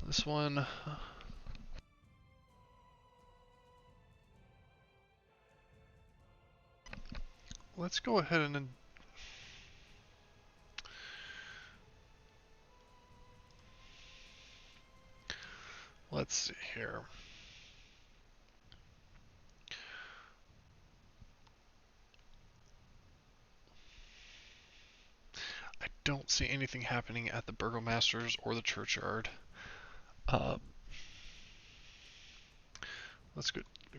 This one, let's go ahead and let's see here. I don't see anything happening at the Burgomaster's or the churchyard. Let's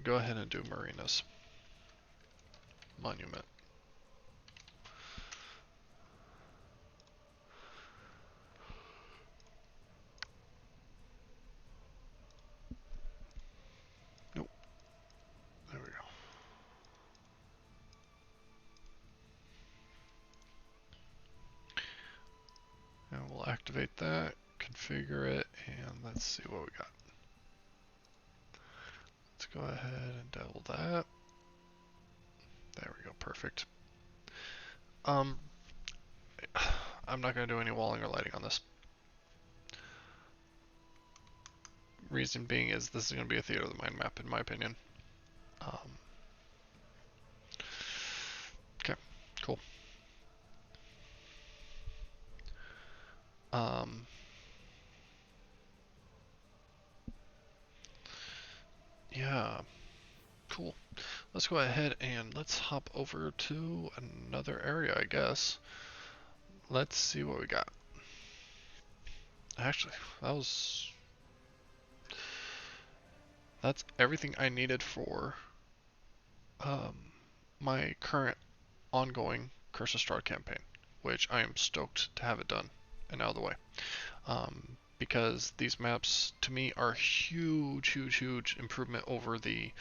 go ahead and do Marina's monument. Nope. There we go. And we'll activate that, configure it, and let's see what we got. Let's go ahead and double that. There we go, perfect. I'm not going to do any walling or lighting on this. Reason being is this is going to be a Theater of the Mind map, in my opinion. Okay, cool. Yeah, cool. Let's go ahead and let's hop over to another area, I guess. Let's see what we got. Actually, that's everything I needed for my current ongoing Curse of Strahd campaign, which I am stoked to have it done and out of the way. Because these maps, to me, are huge improvement over the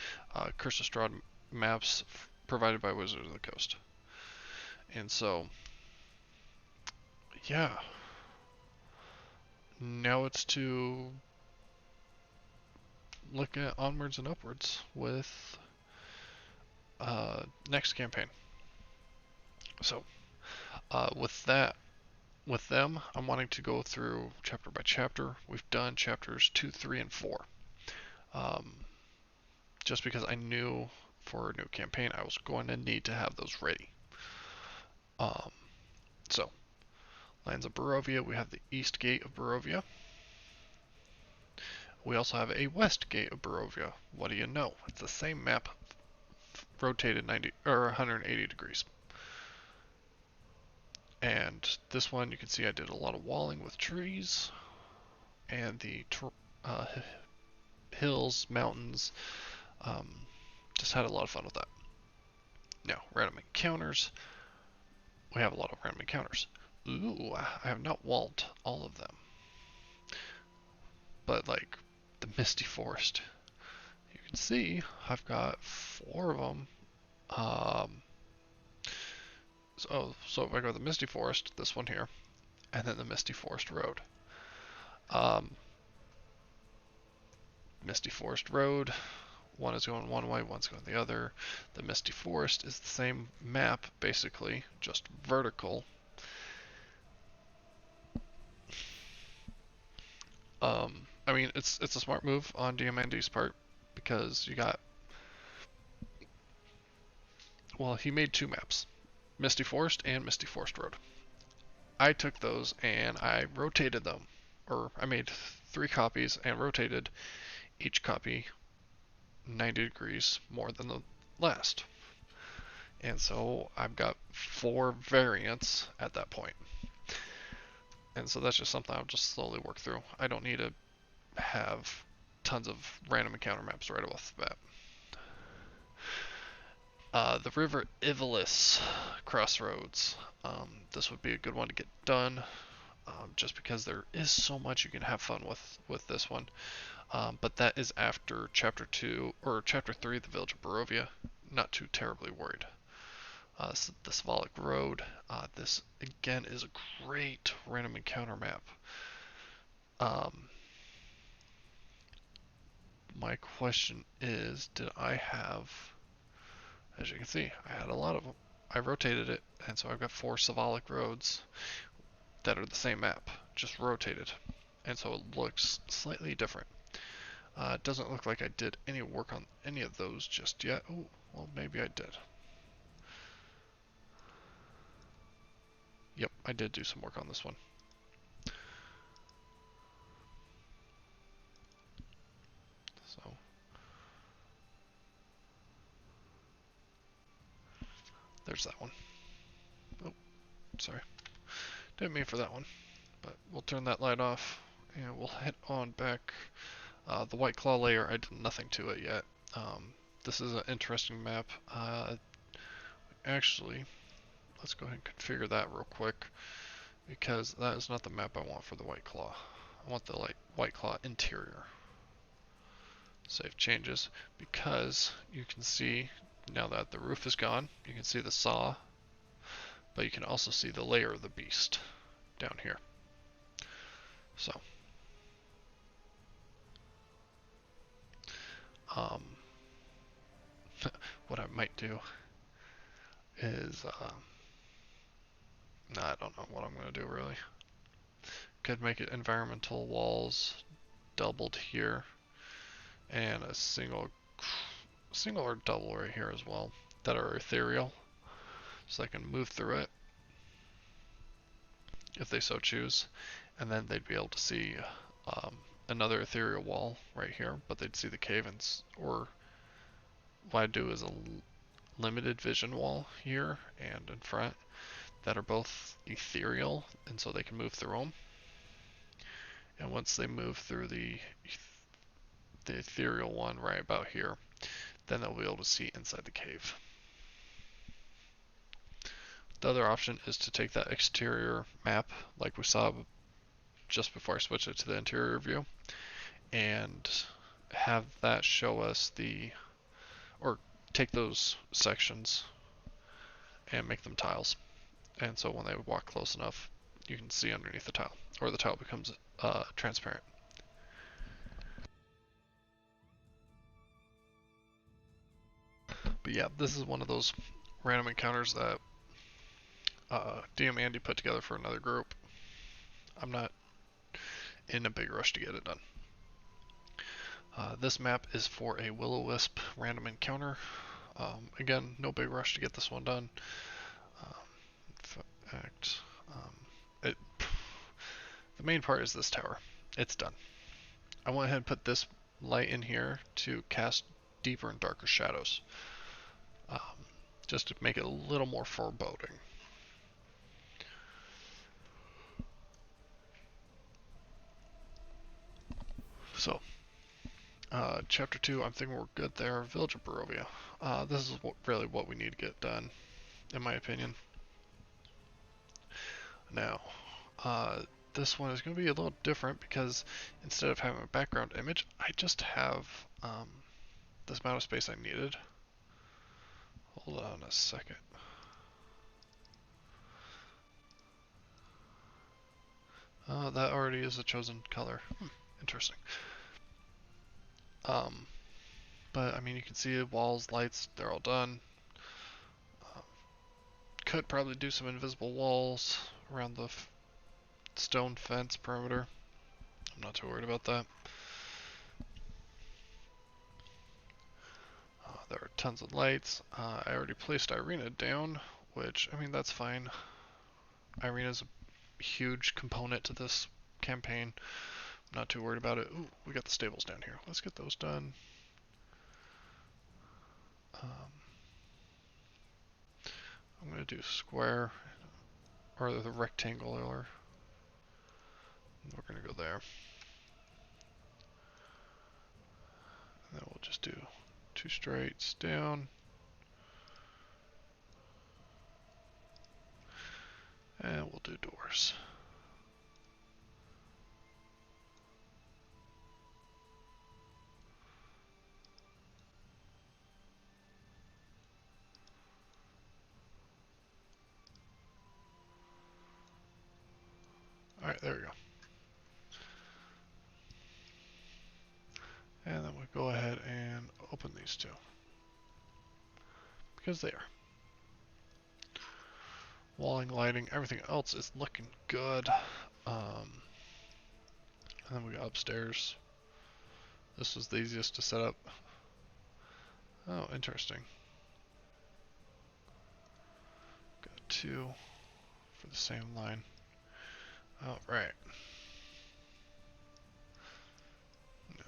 Curse of Strahd maps provided by Wizards of the Coast. And so, yeah. Now it's to look at onwards and upwards with next campaign. So, with them, I'm wanting to go through chapter by chapter. We've done chapters 2, 3, and 4. Just because I knew for a new campaign I was going to need to have those ready. So, Lands of Barovia, we have the East Gate of Barovia. We also have a West Gate of Barovia. What do you know? It's the same map rotated 90 or 180 degrees. And this one, you can see I did a lot of walling with trees and the hills, mountains. Just had a lot of fun with that. Now, random encounters. We have a lot of random encounters. Ooh, I have not walled all of them. But like the Misty Forest, you can see I've got 4 of them. So if I go to the Misty Forest, this one here, and then the Misty Forest Road. Misty Forest Road, one is going one way, one's going the other. The Misty Forest is the same map, basically, just vertical. I mean, it's a smart move on Diamandi's part because you got, well, he made two maps, Misty Forest and Misty Forest Road. I took those and I rotated them, or I made three copies and rotated each copy 90 degrees more than the last. And so I've got four variants at that point. And so that's just something I'll just slowly work through. I don't need to have tons of random encounter maps right off the bat. The River Ivalis Crossroads. This would be a good one to get done, just because there is so much you can have fun with this one. But that is after Chapter 2, or Chapter 3, the Village of Barovia. Not too terribly worried. The Svalak Road. This, again, is a great random encounter map. My question is, did I have... As you can see, I had a lot of them. I rotated it, and so I've got four Svalak roads that are the same map, just rotated. And so it looks slightly different. It doesn't look like I did any work on any of those just yet. Oh, well, maybe I did. Yep, I did do some work on this one. So, there's that one. Oh, sorry. Didn't mean for that one. But we'll turn that light off, and we'll head on back. The White Claw layer, I did nothing to it yet. This is an interesting map. Actually, let's go ahead and configure that real quick, because that is not the map I want for the White Claw. I want the White Claw interior. Save changes, because you can see, now that the roof is gone, you can see the saw, but you can also see the layer of the beast down here. So, what I might do is, I don't know what I'm going to do really. Could make it environmental walls doubled here, and a single or double right here as well, that are ethereal, so I can move through it if they so choose, and then they'd be able to see another ethereal wall right here, but they'd see the cave-ins. Or what I do is a limited vision wall here and in front that are both ethereal, and so they can move through them. And once they move through the ethereal one right about here, then they'll be able to see inside the cave. The other option is to take that exterior map, like we saw just before I switched it to the interior view, and have that show us or take those sections and make them tiles. And so when they walk close enough, you can see underneath the tile, or the tile becomes transparent. But yeah, this is one of those random encounters that DM Andy put together for another group. I'm not in a big rush to get it done. This map is for a Will-O-Wisp random encounter. Again, no big rush to get this one done. In fact, the main part is this tower. It's done. I went ahead and put this light in here to cast deeper and darker shadows, just to make it a little more foreboding. So, Chapter 2, I'm thinking we're good there. Village of Barovia. This is really what we need to get done, in my opinion. Now, this one is going to be a little different because instead of having a background image, I just have this amount of space I needed. Hold on a second. That already is a chosen color. Interesting. But I mean, you can see walls, lights, they're all done. Could probably do some invisible walls around the stone fence perimeter. I'm not too worried about that. There are tons of lights. I already placed Irina down, which, I mean, that's fine. Irina's a huge component to this campaign. I'm not too worried about it. Ooh, we got the stables down here. Let's get those done. I'm going to do square, or the rectangular. We're going to go there. And then we'll just do 2 straights down. And we'll do doors. Alright, there we go. And then we go ahead and open these two. Because they are. Walling, lighting, everything else is looking good. And then we got upstairs. This was the easiest to set up. Oh, interesting. Got 2 for the same line. Oh, right. No.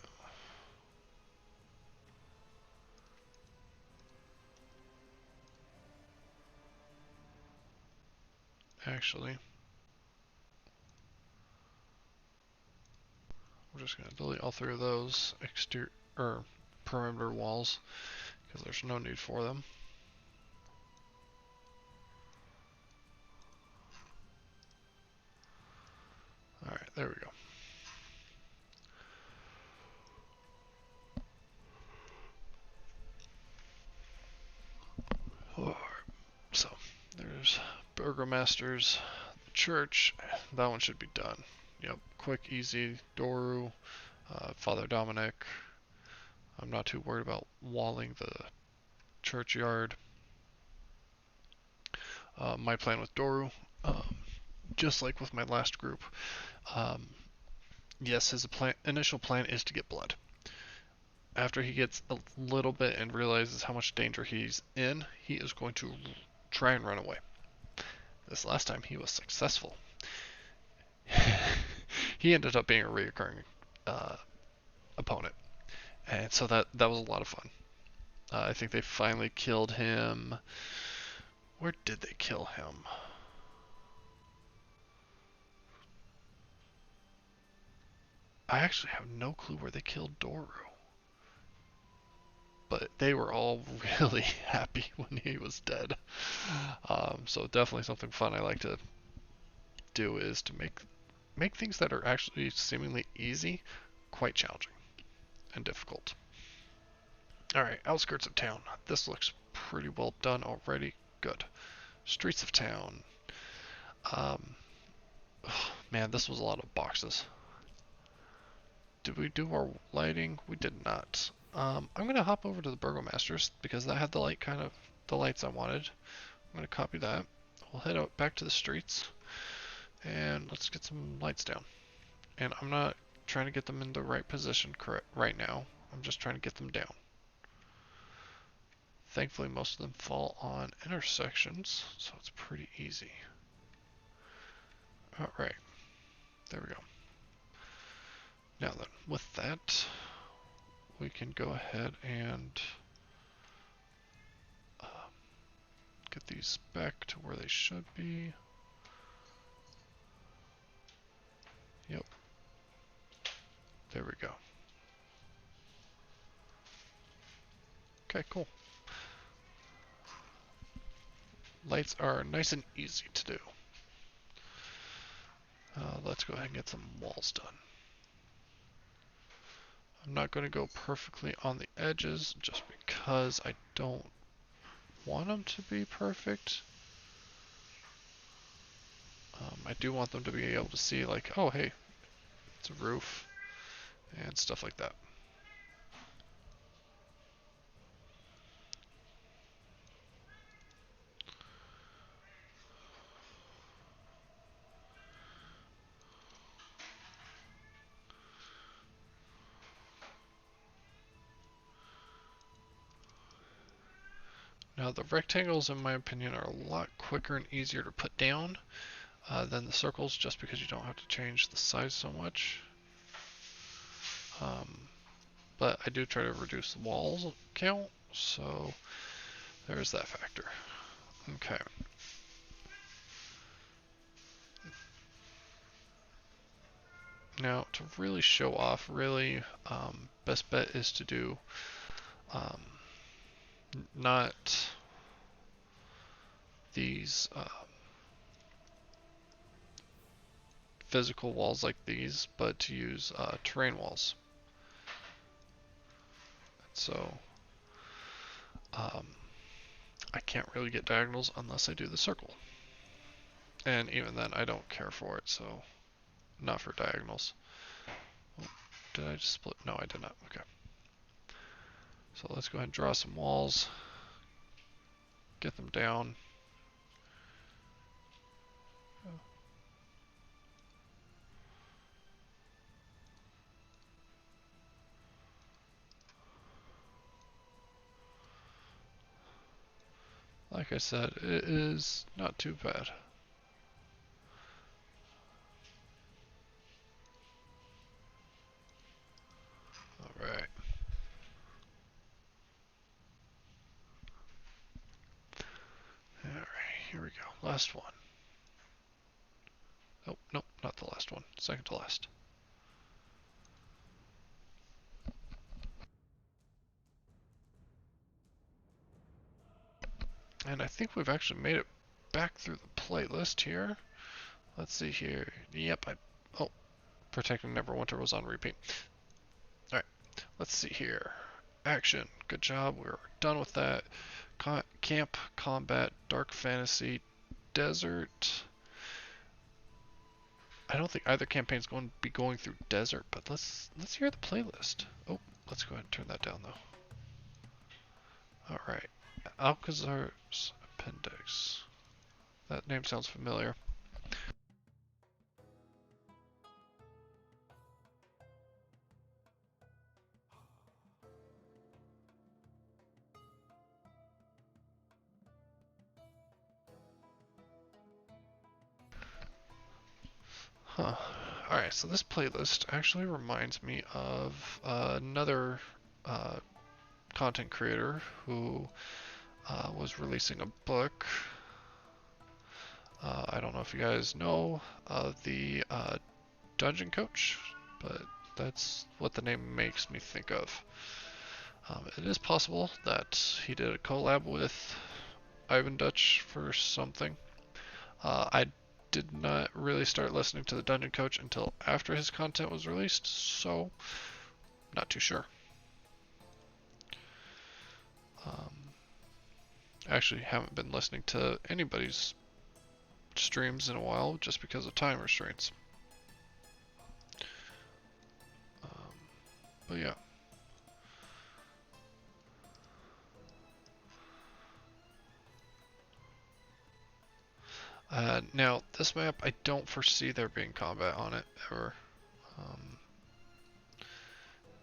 Actually, we're just going to delete all 3 of those exterior or perimeter walls because there's no need for them. Alright, there we go. So, there's Burgomaster's Church. That one should be done. Yep, quick, easy. Doru, Father Dominic. I'm not too worried about walling the churchyard. My plan with Doru, just like with my last group, yes, his initial plan is to get blood. After he gets a little bit and realizes how much danger he's in, he is going to try and run away. This last time he was successful. He ended up being a reoccurring opponent, and so that was a lot of fun. I think they finally killed him. Where did they kill him? I actually have no clue where they killed Doru. But they were all really happy when he was dead. So definitely something fun I like to do is to make things that are actually seemingly easy quite challenging and difficult. Alright, outskirts of town. This looks pretty well done already. Good. Streets of town. Man, this was a lot of boxes. Did we do our lighting? We did not. I'm gonna hop over to the Burgomaster's because that had the lights I wanted. I'm gonna copy that. We'll head out back to the streets and let's get some lights down. And I'm not trying to get them in the right position right now. I'm just trying to get them down. Thankfully, most of them fall on intersections, so it's pretty easy. Alright, there we go. Now then, with that, we can go ahead and get these back to where they should be. Yep. There we go. Okay, cool. Lights are nice and easy to do. Let's go ahead and get some walls done. I'm not going to go perfectly on the edges just because I don't want them to be perfect. I do want them to be able to see like, oh hey, it's a roof and stuff like that. Now the rectangles, in my opinion, are a lot quicker and easier to put down than the circles, just because you don't have to change the size so much. But I do try to reduce the walls count, so there's that factor. Okay. Now, to really show off, best bet is to do um, not these physical walls like these, but to use terrain walls. So, I can't really get diagonals unless I do the circle. And even then, I don't care for it, so not for diagonals. Oh, did I just split? No, I did not. Okay. So let's go ahead and draw some walls, get them down. Like I said, it is not too bad. Alright. Alright, here we go. Last one. Oh, nope, not the last one. Second to last. And I think we've actually made it back through the playlist here. Let's see here. Yep, oh, Protecting Neverwinter was on repeat. Alright, let's see here. Action. Good job. We're done with that. Camp, combat, dark fantasy, desert. I don't think either campaign's going to be going through desert, but let's hear the playlist. Oh, let's go ahead and turn that down though. Alright. Alcazar's Appendix. That name sounds familiar. Huh. Alright, so this playlist actually reminds me of another content creator who was releasing a book. I don't know if you guys know the Dungeon Coach, but that's what the name makes me think of. It is possible that he did a collab with Ivan Dutch for something. I did not really start listening to the Dungeon Coach until after his content was released, so not too sure. Actually haven't been listening to anybody's streams in a while just because of time restraints. But yeah. Now, this map, I don't foresee there being combat on it ever.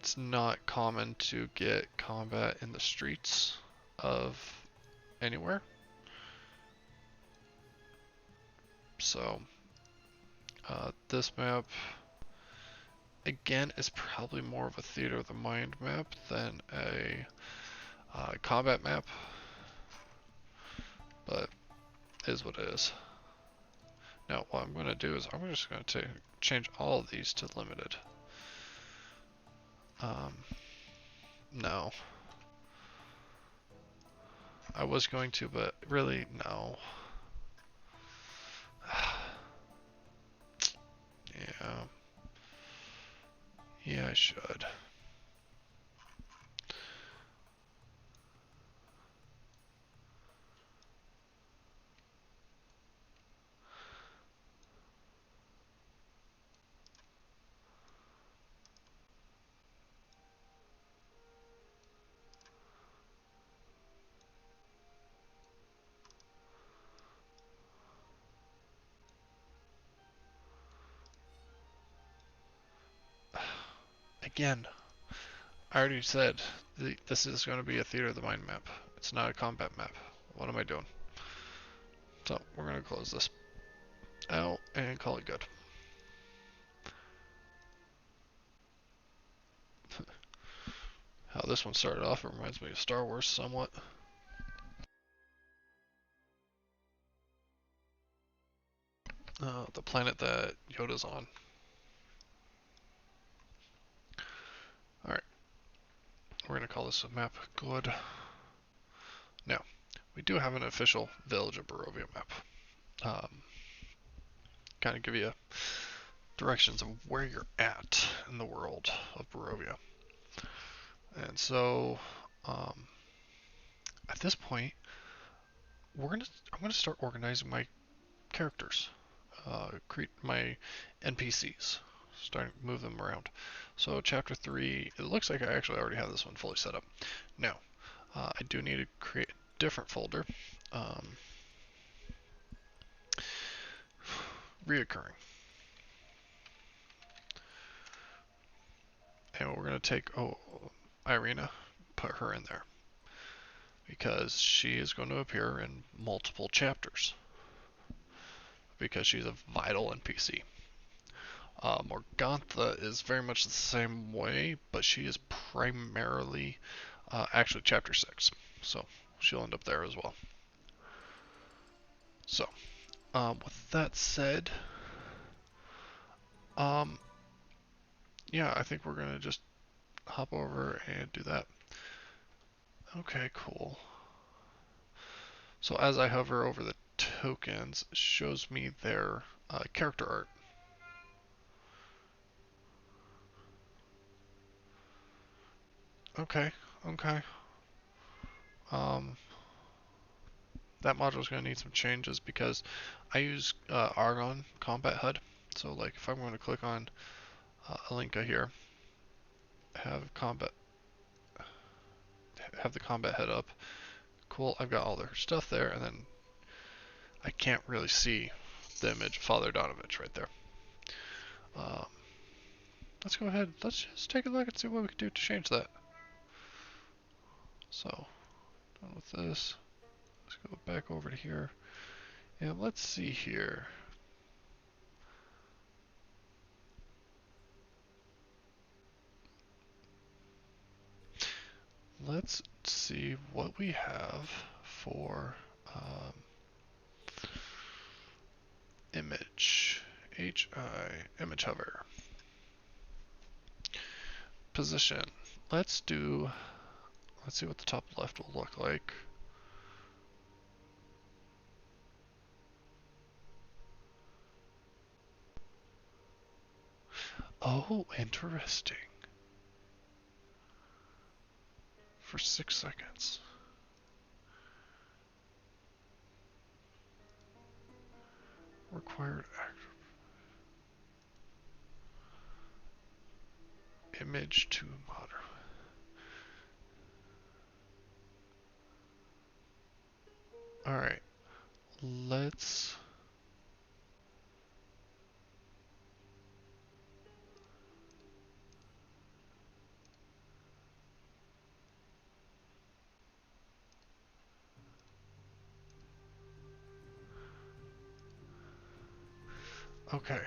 It's not common to get combat in the streets of anywhere. So, this map, again, is probably more of a Theater of the Mind map than a combat map. But, it is what it is. Now, what I'm going to do is I'm just going to change all of these to limited. No. I was going to, but really, no. Yeah. Yeah, I should. Again, I already said this is going to be a Theater of the Mind map. It's not a combat map. What am I doing? So we're going to close this out and call it good. How this one started off, it reminds me of Star Wars somewhat. The planet that Yoda's on. Alright, we're going to call this a map good. Now, we do have an official Village of Barovia map. Kind of give you directions of where you're at in the world of Barovia. And so, at this point, I'm gonna start organizing my characters, create my NPCs, starting to move them around. So chapter 3, it looks like I actually already have this one fully set up. Now, I do need to create a different folder, reoccurring. And we're going to take, Irina, put her in there. Because she is going to appear in multiple chapters. Because she's a vital NPC. Morgantha is very much the same way, but she is primarily, actually chapter 6. So she'll end up there as well. So, with that said, yeah, I think we're going to just hop over and do that. Okay, cool. So as I hover over the tokens, it shows me their character art. Okay, okay. That module is going to need some changes because I use Argon Combat HUD. So like if I'm going to click on Alinka here, have the combat head up. Cool, I've got all their stuff there, and then I can't really see the image of Father Donovich right there. Let's go ahead, let's just take a look and see what we can do to change that. So, done with this. Let's go back over to here. And let's see here. Let's see what we have for image. Image hover. Position. Let's see what the top left will look like. Oh, interesting. For 6 seconds. Required image to modern. Alright. Let's okay.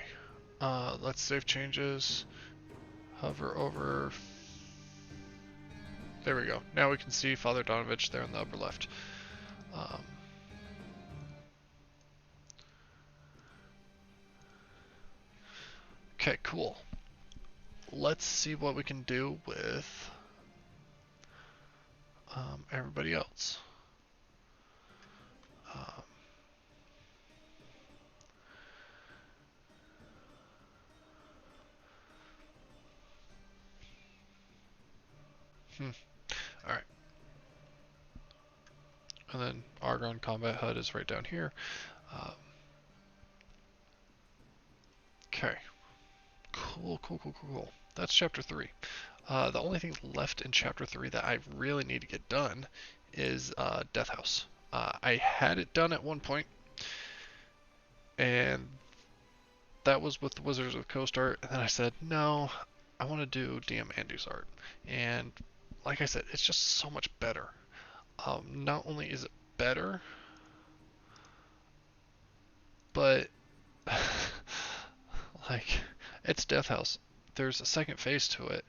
Let's save changes. Hover over. There we go. Now we can see Father Donovich there in the upper left. Okay, cool. Let's see what we can do with everybody else. Alright. And then Argon Combat HUD is right down here. Okay. Cool. That's chapter 3. The only thing left in chapter 3 that I really need to get done is Death House. I had it done at one point, and that was with the Wizards of the Coast art, and then I said, no, I want to do DM Andy's art. And like I said, it's just so much better. Not only is it better, but like it's Death House. There's a second phase to it,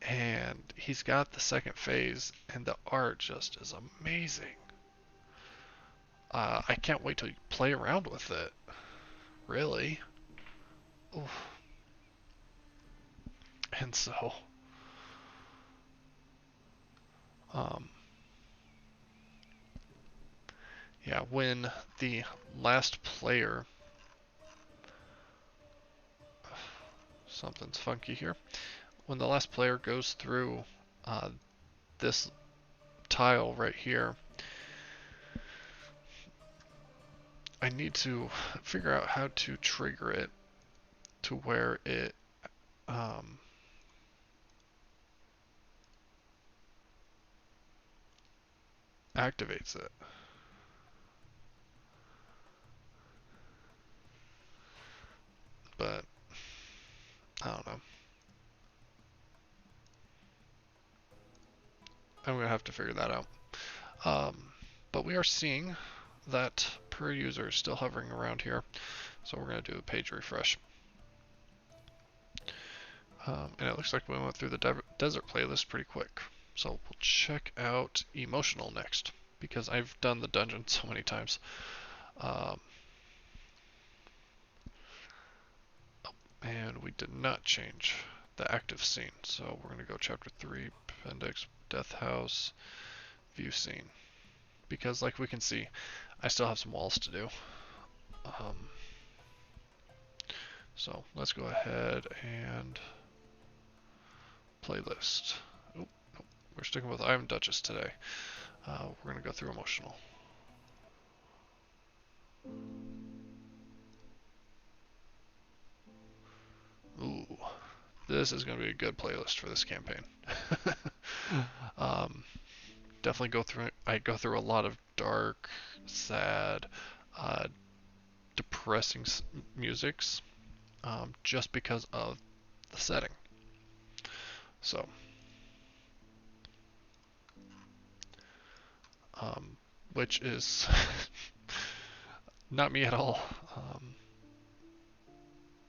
and he's got the second phase, and the art just is amazing. I can't wait to play around with it. Really. Oof. And so, um, yeah, when the last player, something's funky here, when the last player goes through uh, this tile right here, I need to figure out how to trigger it to where it um, activates it. But I don't know. I'm gonna have to figure that out. But we are seeing that per user is still hovering around here, so we're gonna do a page refresh. And it looks like we went through the desert playlist pretty quick. So we'll check out emotional next, because I've done the dungeon so many times. Um, and we did not change the active scene, so we're going to go chapter 3, appendix, death house, view scene. Because like we can see, I still have some walls to do. Um, so let's go ahead and playlist. Oh, nope. We're sticking with I'm Duchess today. We're going to go through emotional. Ooh, this is going to be a good playlist for this campaign. um, Definitely go through. I go through a lot of dark, sad, uh, depressing musics, just because of the setting. So, which is not me at all.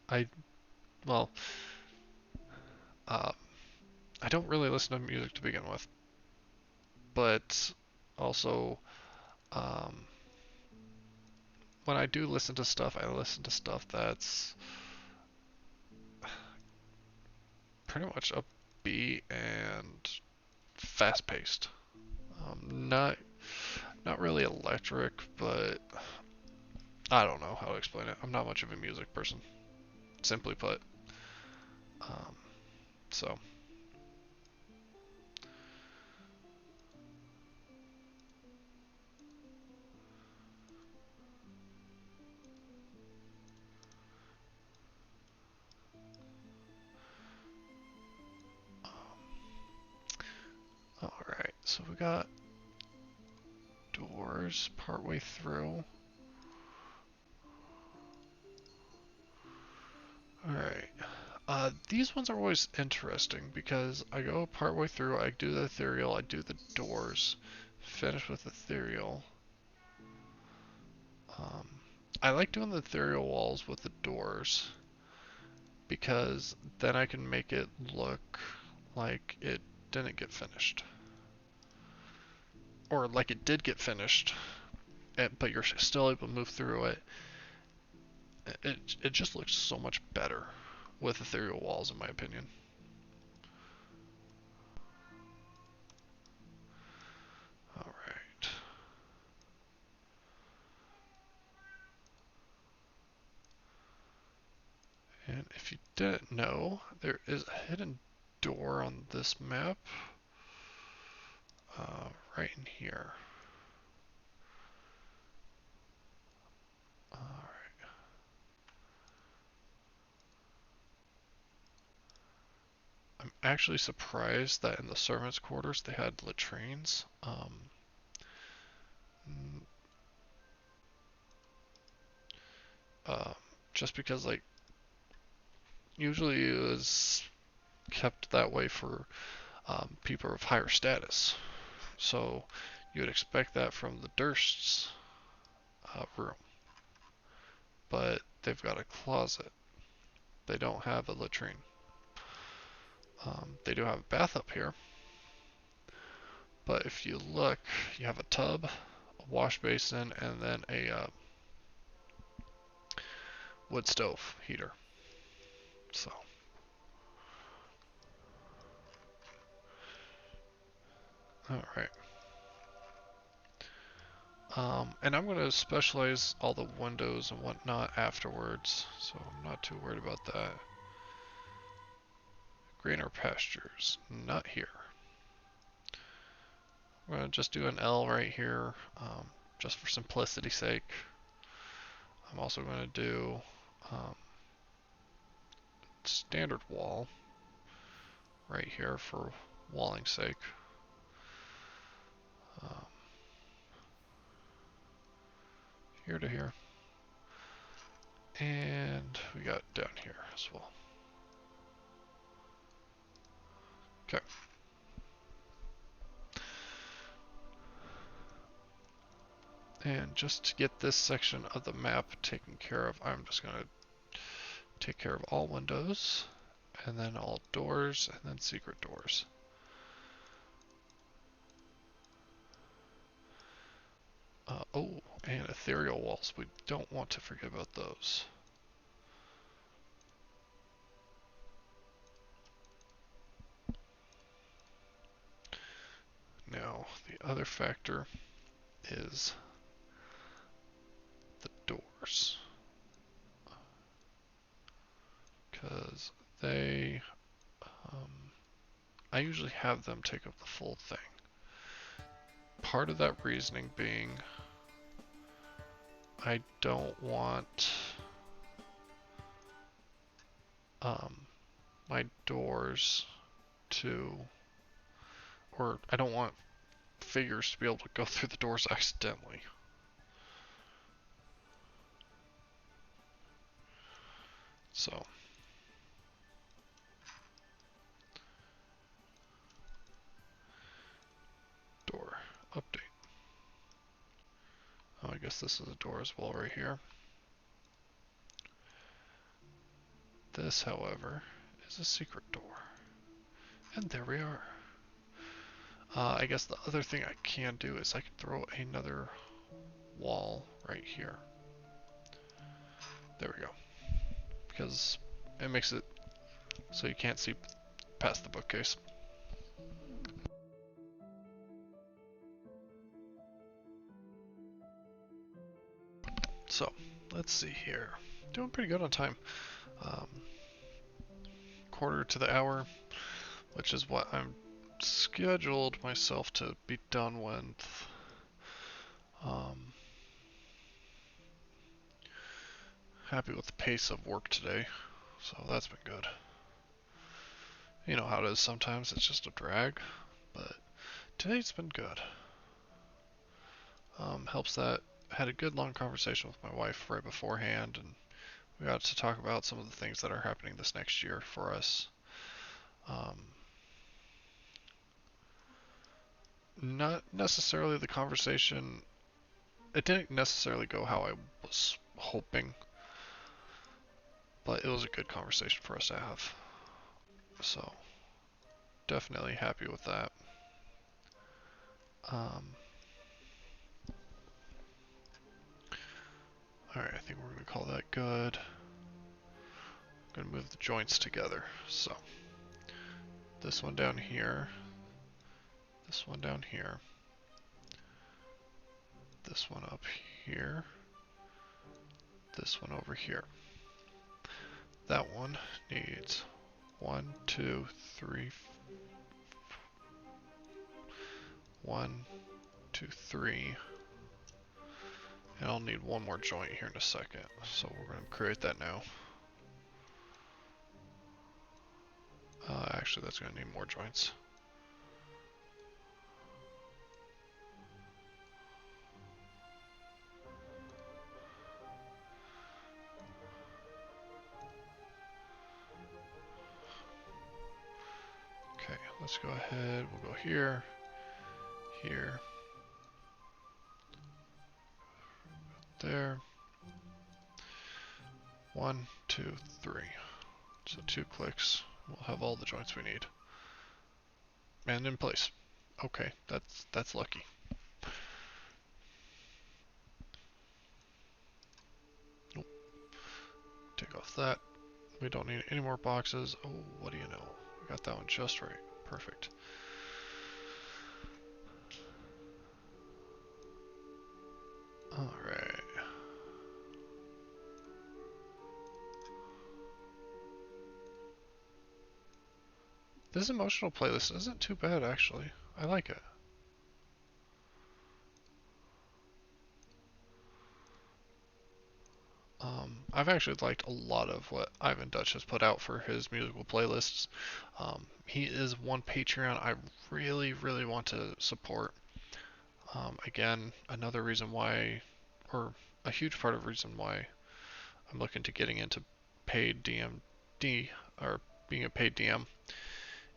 I well, uh, I don't really listen to music to begin with, but also um, when I do listen to stuff, I listen to stuff that's pretty much upbeat and fast-paced. Not really electric, but I don't know how to explain it. I'm not much of a music person, simply put. Um, so, alright, so we got doors partway through. Alright. These ones are always interesting because I go partway through, I do the ethereal, I do the doors, finish with ethereal. Um, I like doing the ethereal walls with the doors because then I can make it look like it didn't get finished. Or like it did get finished, but you're still able to move through it. It just looks so much better with ethereal walls, in my opinion. All right. And if you didn't know, there is a hidden door on this map, right in here. All right. I'm actually surprised that in the servants' quarters they had latrines. Uh, just because like usually it was kept that way for people of higher status. So you would expect that from the Durst's room. But they've got a closet. They don't have a latrine. They do have a bath up here. But if you look, you have a tub, a wash basin, and then a wood stove heater. So, alright. And I'm going to specialize all the windows and whatnot afterwards, so I'm not too worried about that. Greener pastures, not here. I'm going to just do an L right here, just for simplicity's sake. I'm also going to do standard wall right here for walling's sake. Here to here. And we got down here as well. Okay. And just to get this section of the map taken care of, I'm just going to take care of all windows, and then all doors, and then secret doors. Oh, and ethereal walls. We don't want to forget about those. Now, the other factor is the doors. Because they, I usually have them take up the full thing. Part of that reasoning being, I don't want my doors to, or I don't want figures to be able to go through the doors accidentally. So, door update. Oh, I guess this is a door as well right here. This, however, is a secret door. And there we are. I guess the other thing I can do is I can throw another wall right here. There we go. Because it makes it so you can't see past the bookcase. So, let's see here. Doing pretty good on time. Quarter to the hour, which is what I'm scheduled myself to be done with. Happy with the pace of work today, so that's been good. You know how it is sometimes, it's just a drag, but today's been good. Helps that I had a good long conversation with my wife right beforehand, and we got to talk about some of the things that are happening this next year for us. Not necessarily the conversation, it didn't necessarily go how I was hoping, but it was a good conversation for us to have. So, definitely happy with that. Alright, I think we're going to call that good. I'm going to move the joints together. So, this one down here, this one down here, this one up here, this one over here. That one needs 1, 2, 3, 1, 2, 3. And I'll need one more joint here in a second. So we're going to create that now. Actually, that's going to need more joints. Okay, let's go ahead. We'll go here, here, there. 1, 2, 3. So 2 clicks. We'll have all the joints we need. And in place. Okay, that's lucky. Nope. Take off that. We don't need any more boxes. Oh, what do you know? We got that one just right. Perfect. Alright. This emotional playlist isn't too bad, actually. I like it. I've actually liked a lot of what Ivan Dutch has put out for his musical playlists. He is one Patreon I really, really want to support. Again, another reason why, or a huge part of the reason why I'm looking to getting into paid DMD, or being a paid DM,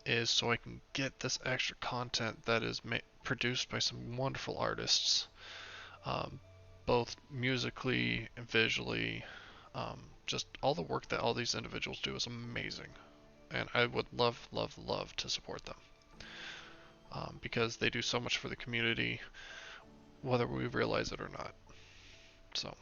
is so I can get this extra content that is produced by some wonderful artists, um, both musically and visually. Just all the work that all these individuals do is amazing, and I would love, love, love to support them, because they do so much for the community, whether we realize it or not. So.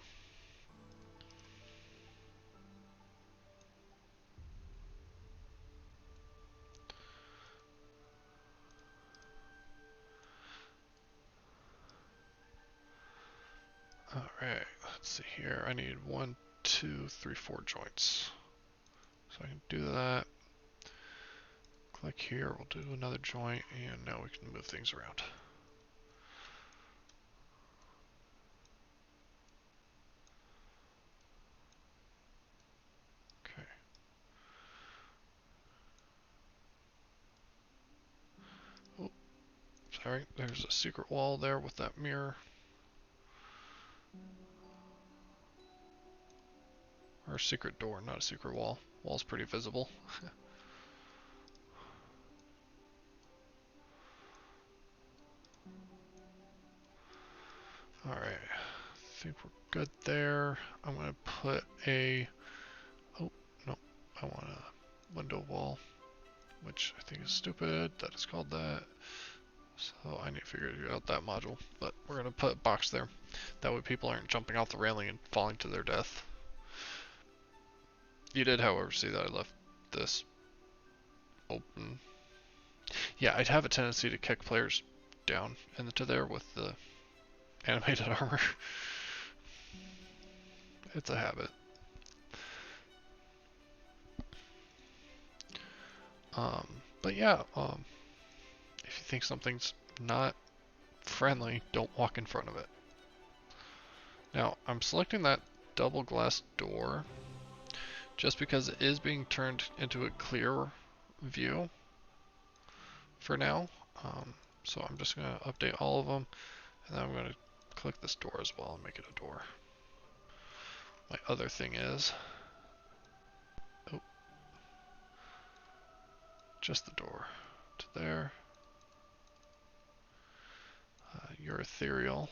Alright, let's see here. I need 1, 2, 3, 4 joints. So I can do that. Click here, we'll do another joint, and now we can move things around. Okay. Oh, sorry, there's a secret wall there with that mirror. Or a secret door, not a secret wall. Wall's pretty visible. Alright, I think we're good there. I'm gonna put a... Oh, no, I want a window wall, which I think is stupid that it's called that. So I need to figure out that module, but we're gonna put a box there. That way people aren't jumping off the railing and falling to their death. You did, however, see that I left this open. Yeah, I'd have a tendency to kick players down into there with the animated armor. It's a habit. But yeah, if you think something's not friendly, don't walk in front of it. Now, I'm selecting that double glass door just because it is being turned into a clear view for now. So I'm just going to update all of them, and then I'm going to click this door as well and make it a door. My other thing is, oh, just the door to there. Your ethereal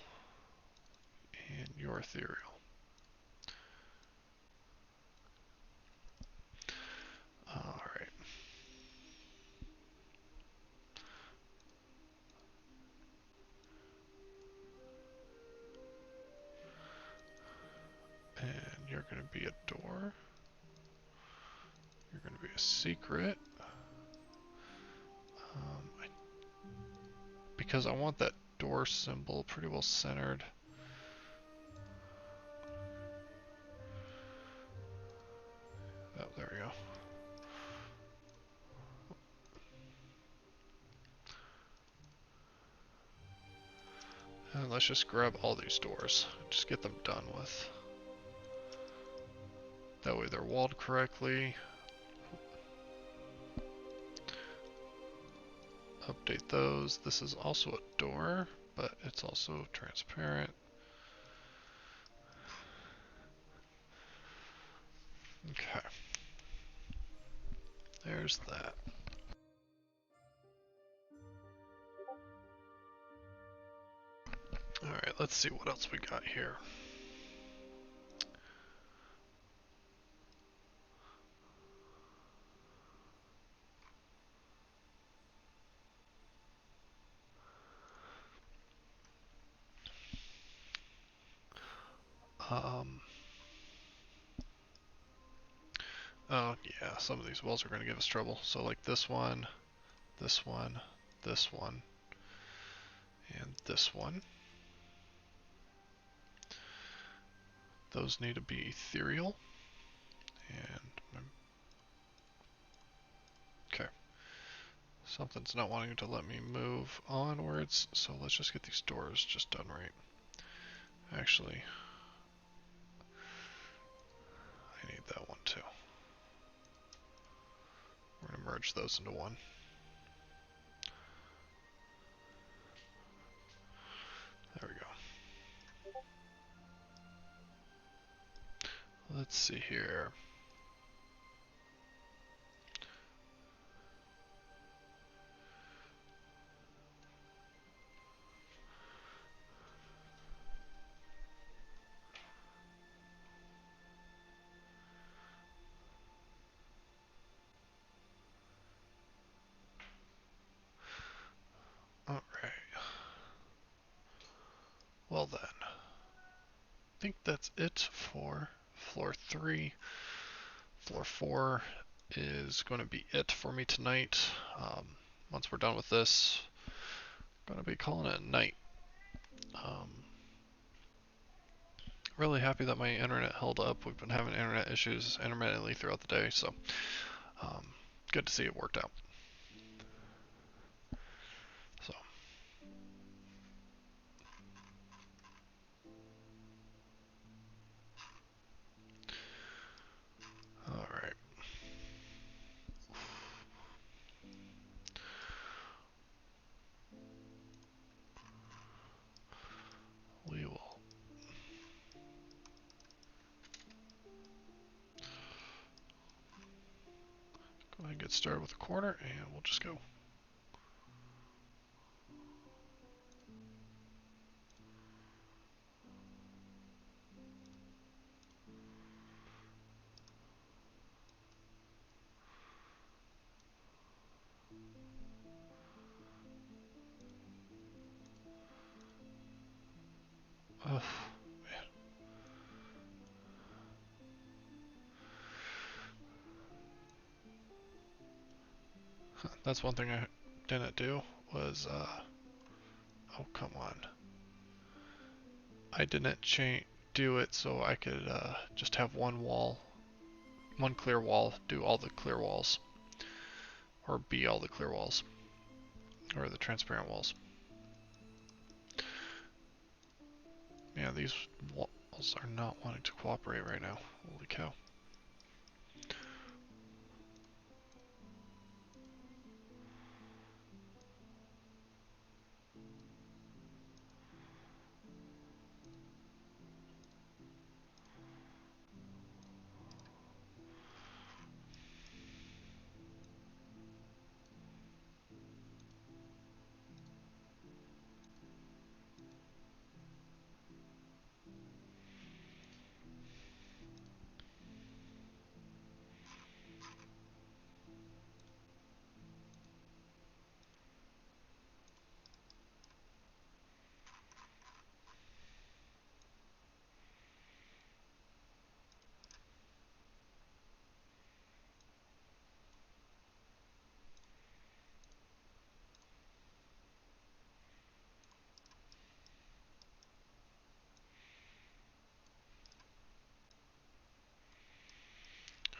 and your ethereal. Alright. And you're going to be a door. You're going to be a secret. Because I want that door symbol pretty well centered. Oh, there we go. And let's just grab all these doors. Just get them done with. That way they're walled correctly. Update those. This is also a door, but it's also transparent. Okay. There's that. let's see what else we got here. Oh yeah, some of these walls are going to give us trouble. So like this one, this one, this one, and this one. Those need to be ethereal. And okay. Something's not wanting to let me move onwards, so let's just get these doors just done right. Actually, I need that one too. We're going to merge those into one. There we go. Let's see here. Alright. Well then. I think that's it for floor 3. Floor 4 is going to be it for me tonight. Once we're done with this, I'm going to be calling it a night. Really happy that my internet held up. We've been having internet issues intermittently throughout the day, so good to see it worked out. So, alright. We will go ahead and get started with the corner, and we'll just go. Oh, man. That's one thing I didn't do was, oh, come on. I didn't do it so I could just have one wall, one clear wall, do all the clear walls, or be all the clear walls, or the transparent walls. Yeah, these walls are not wanting to cooperate right now. Holy cow.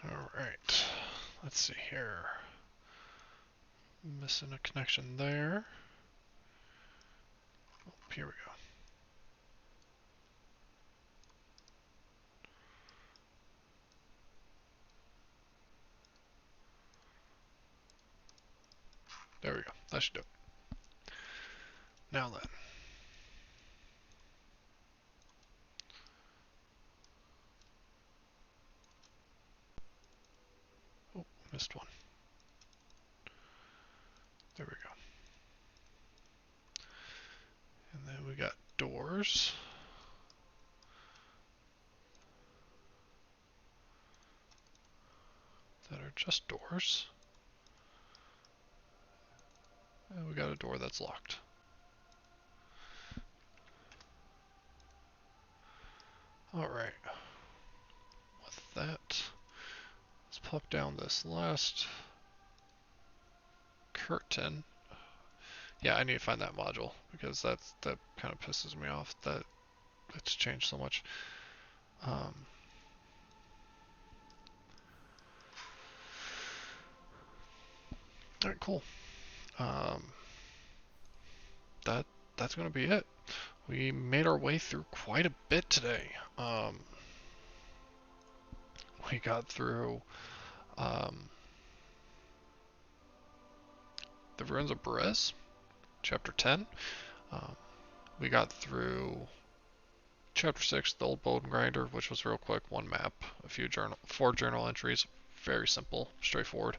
Alright, let's see here. Missing a connection there. Oh, here we go. There we go. That should do it. Now then. Oh, missed one. There we go. And then we got doors. doors that are just doors. And we got a door that's locked. Alright. With that, let's pop down this last curtain. Yeah, I need to find that module because that kind of pisses me off that it's changed so much. Alright, cool. That's gonna be it. We made our way through quite a bit today. We got through the Ruins of Berez, Chapter 10. We got through Chapter 6, the Old Bone Grinder, which was real quick, one map, a few four journal entries, very simple, straightforward.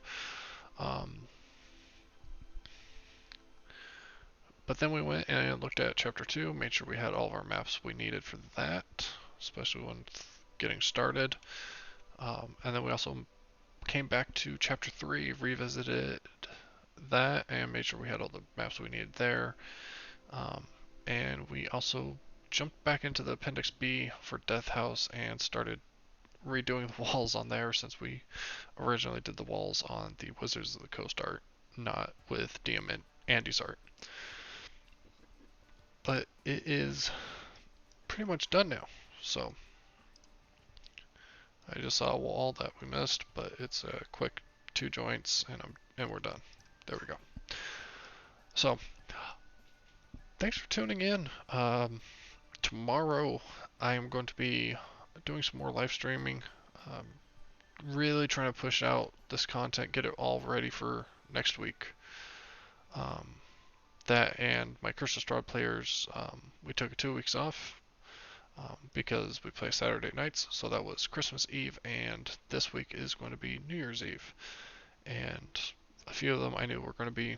But then we went and looked at Chapter 2, made sure we had all of our maps we needed for that, especially when getting started. And then we also came back to Chapter 3, revisited that, and made sure we had all the maps we needed there. And we also jumped back into the Appendix B for Death House and started redoing the walls on there since we originally did the walls on the Wizards of the Coast art, not with DM and Andy's art. But it is pretty much done now. So I just saw a wall that we missed, but it's a quick 2 joints and we're done. There we go. So thanks for tuning in. Tomorrow I am going to be doing some more live streaming. Really trying to push out this content, get it all ready for next week. That and my Curse of Strahd players, we took 2 weeks off because we play Saturday nights, so that was Christmas Eve, and this week is going to be New Year's Eve. And a few of them I knew were going to be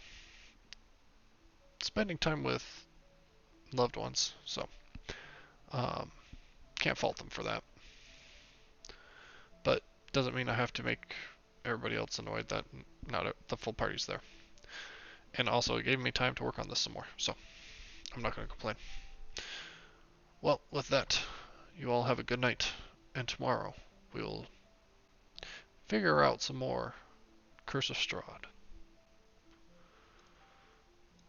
spending time with loved ones, so can't fault them for that. But doesn't mean I have to make everybody else annoyed that not the full party's there. And also it gave me time to work on this some more, so I'm not going to complain. Well, with that, you all have a good night, and tomorrow we'll figure out some more Curse of Strahd.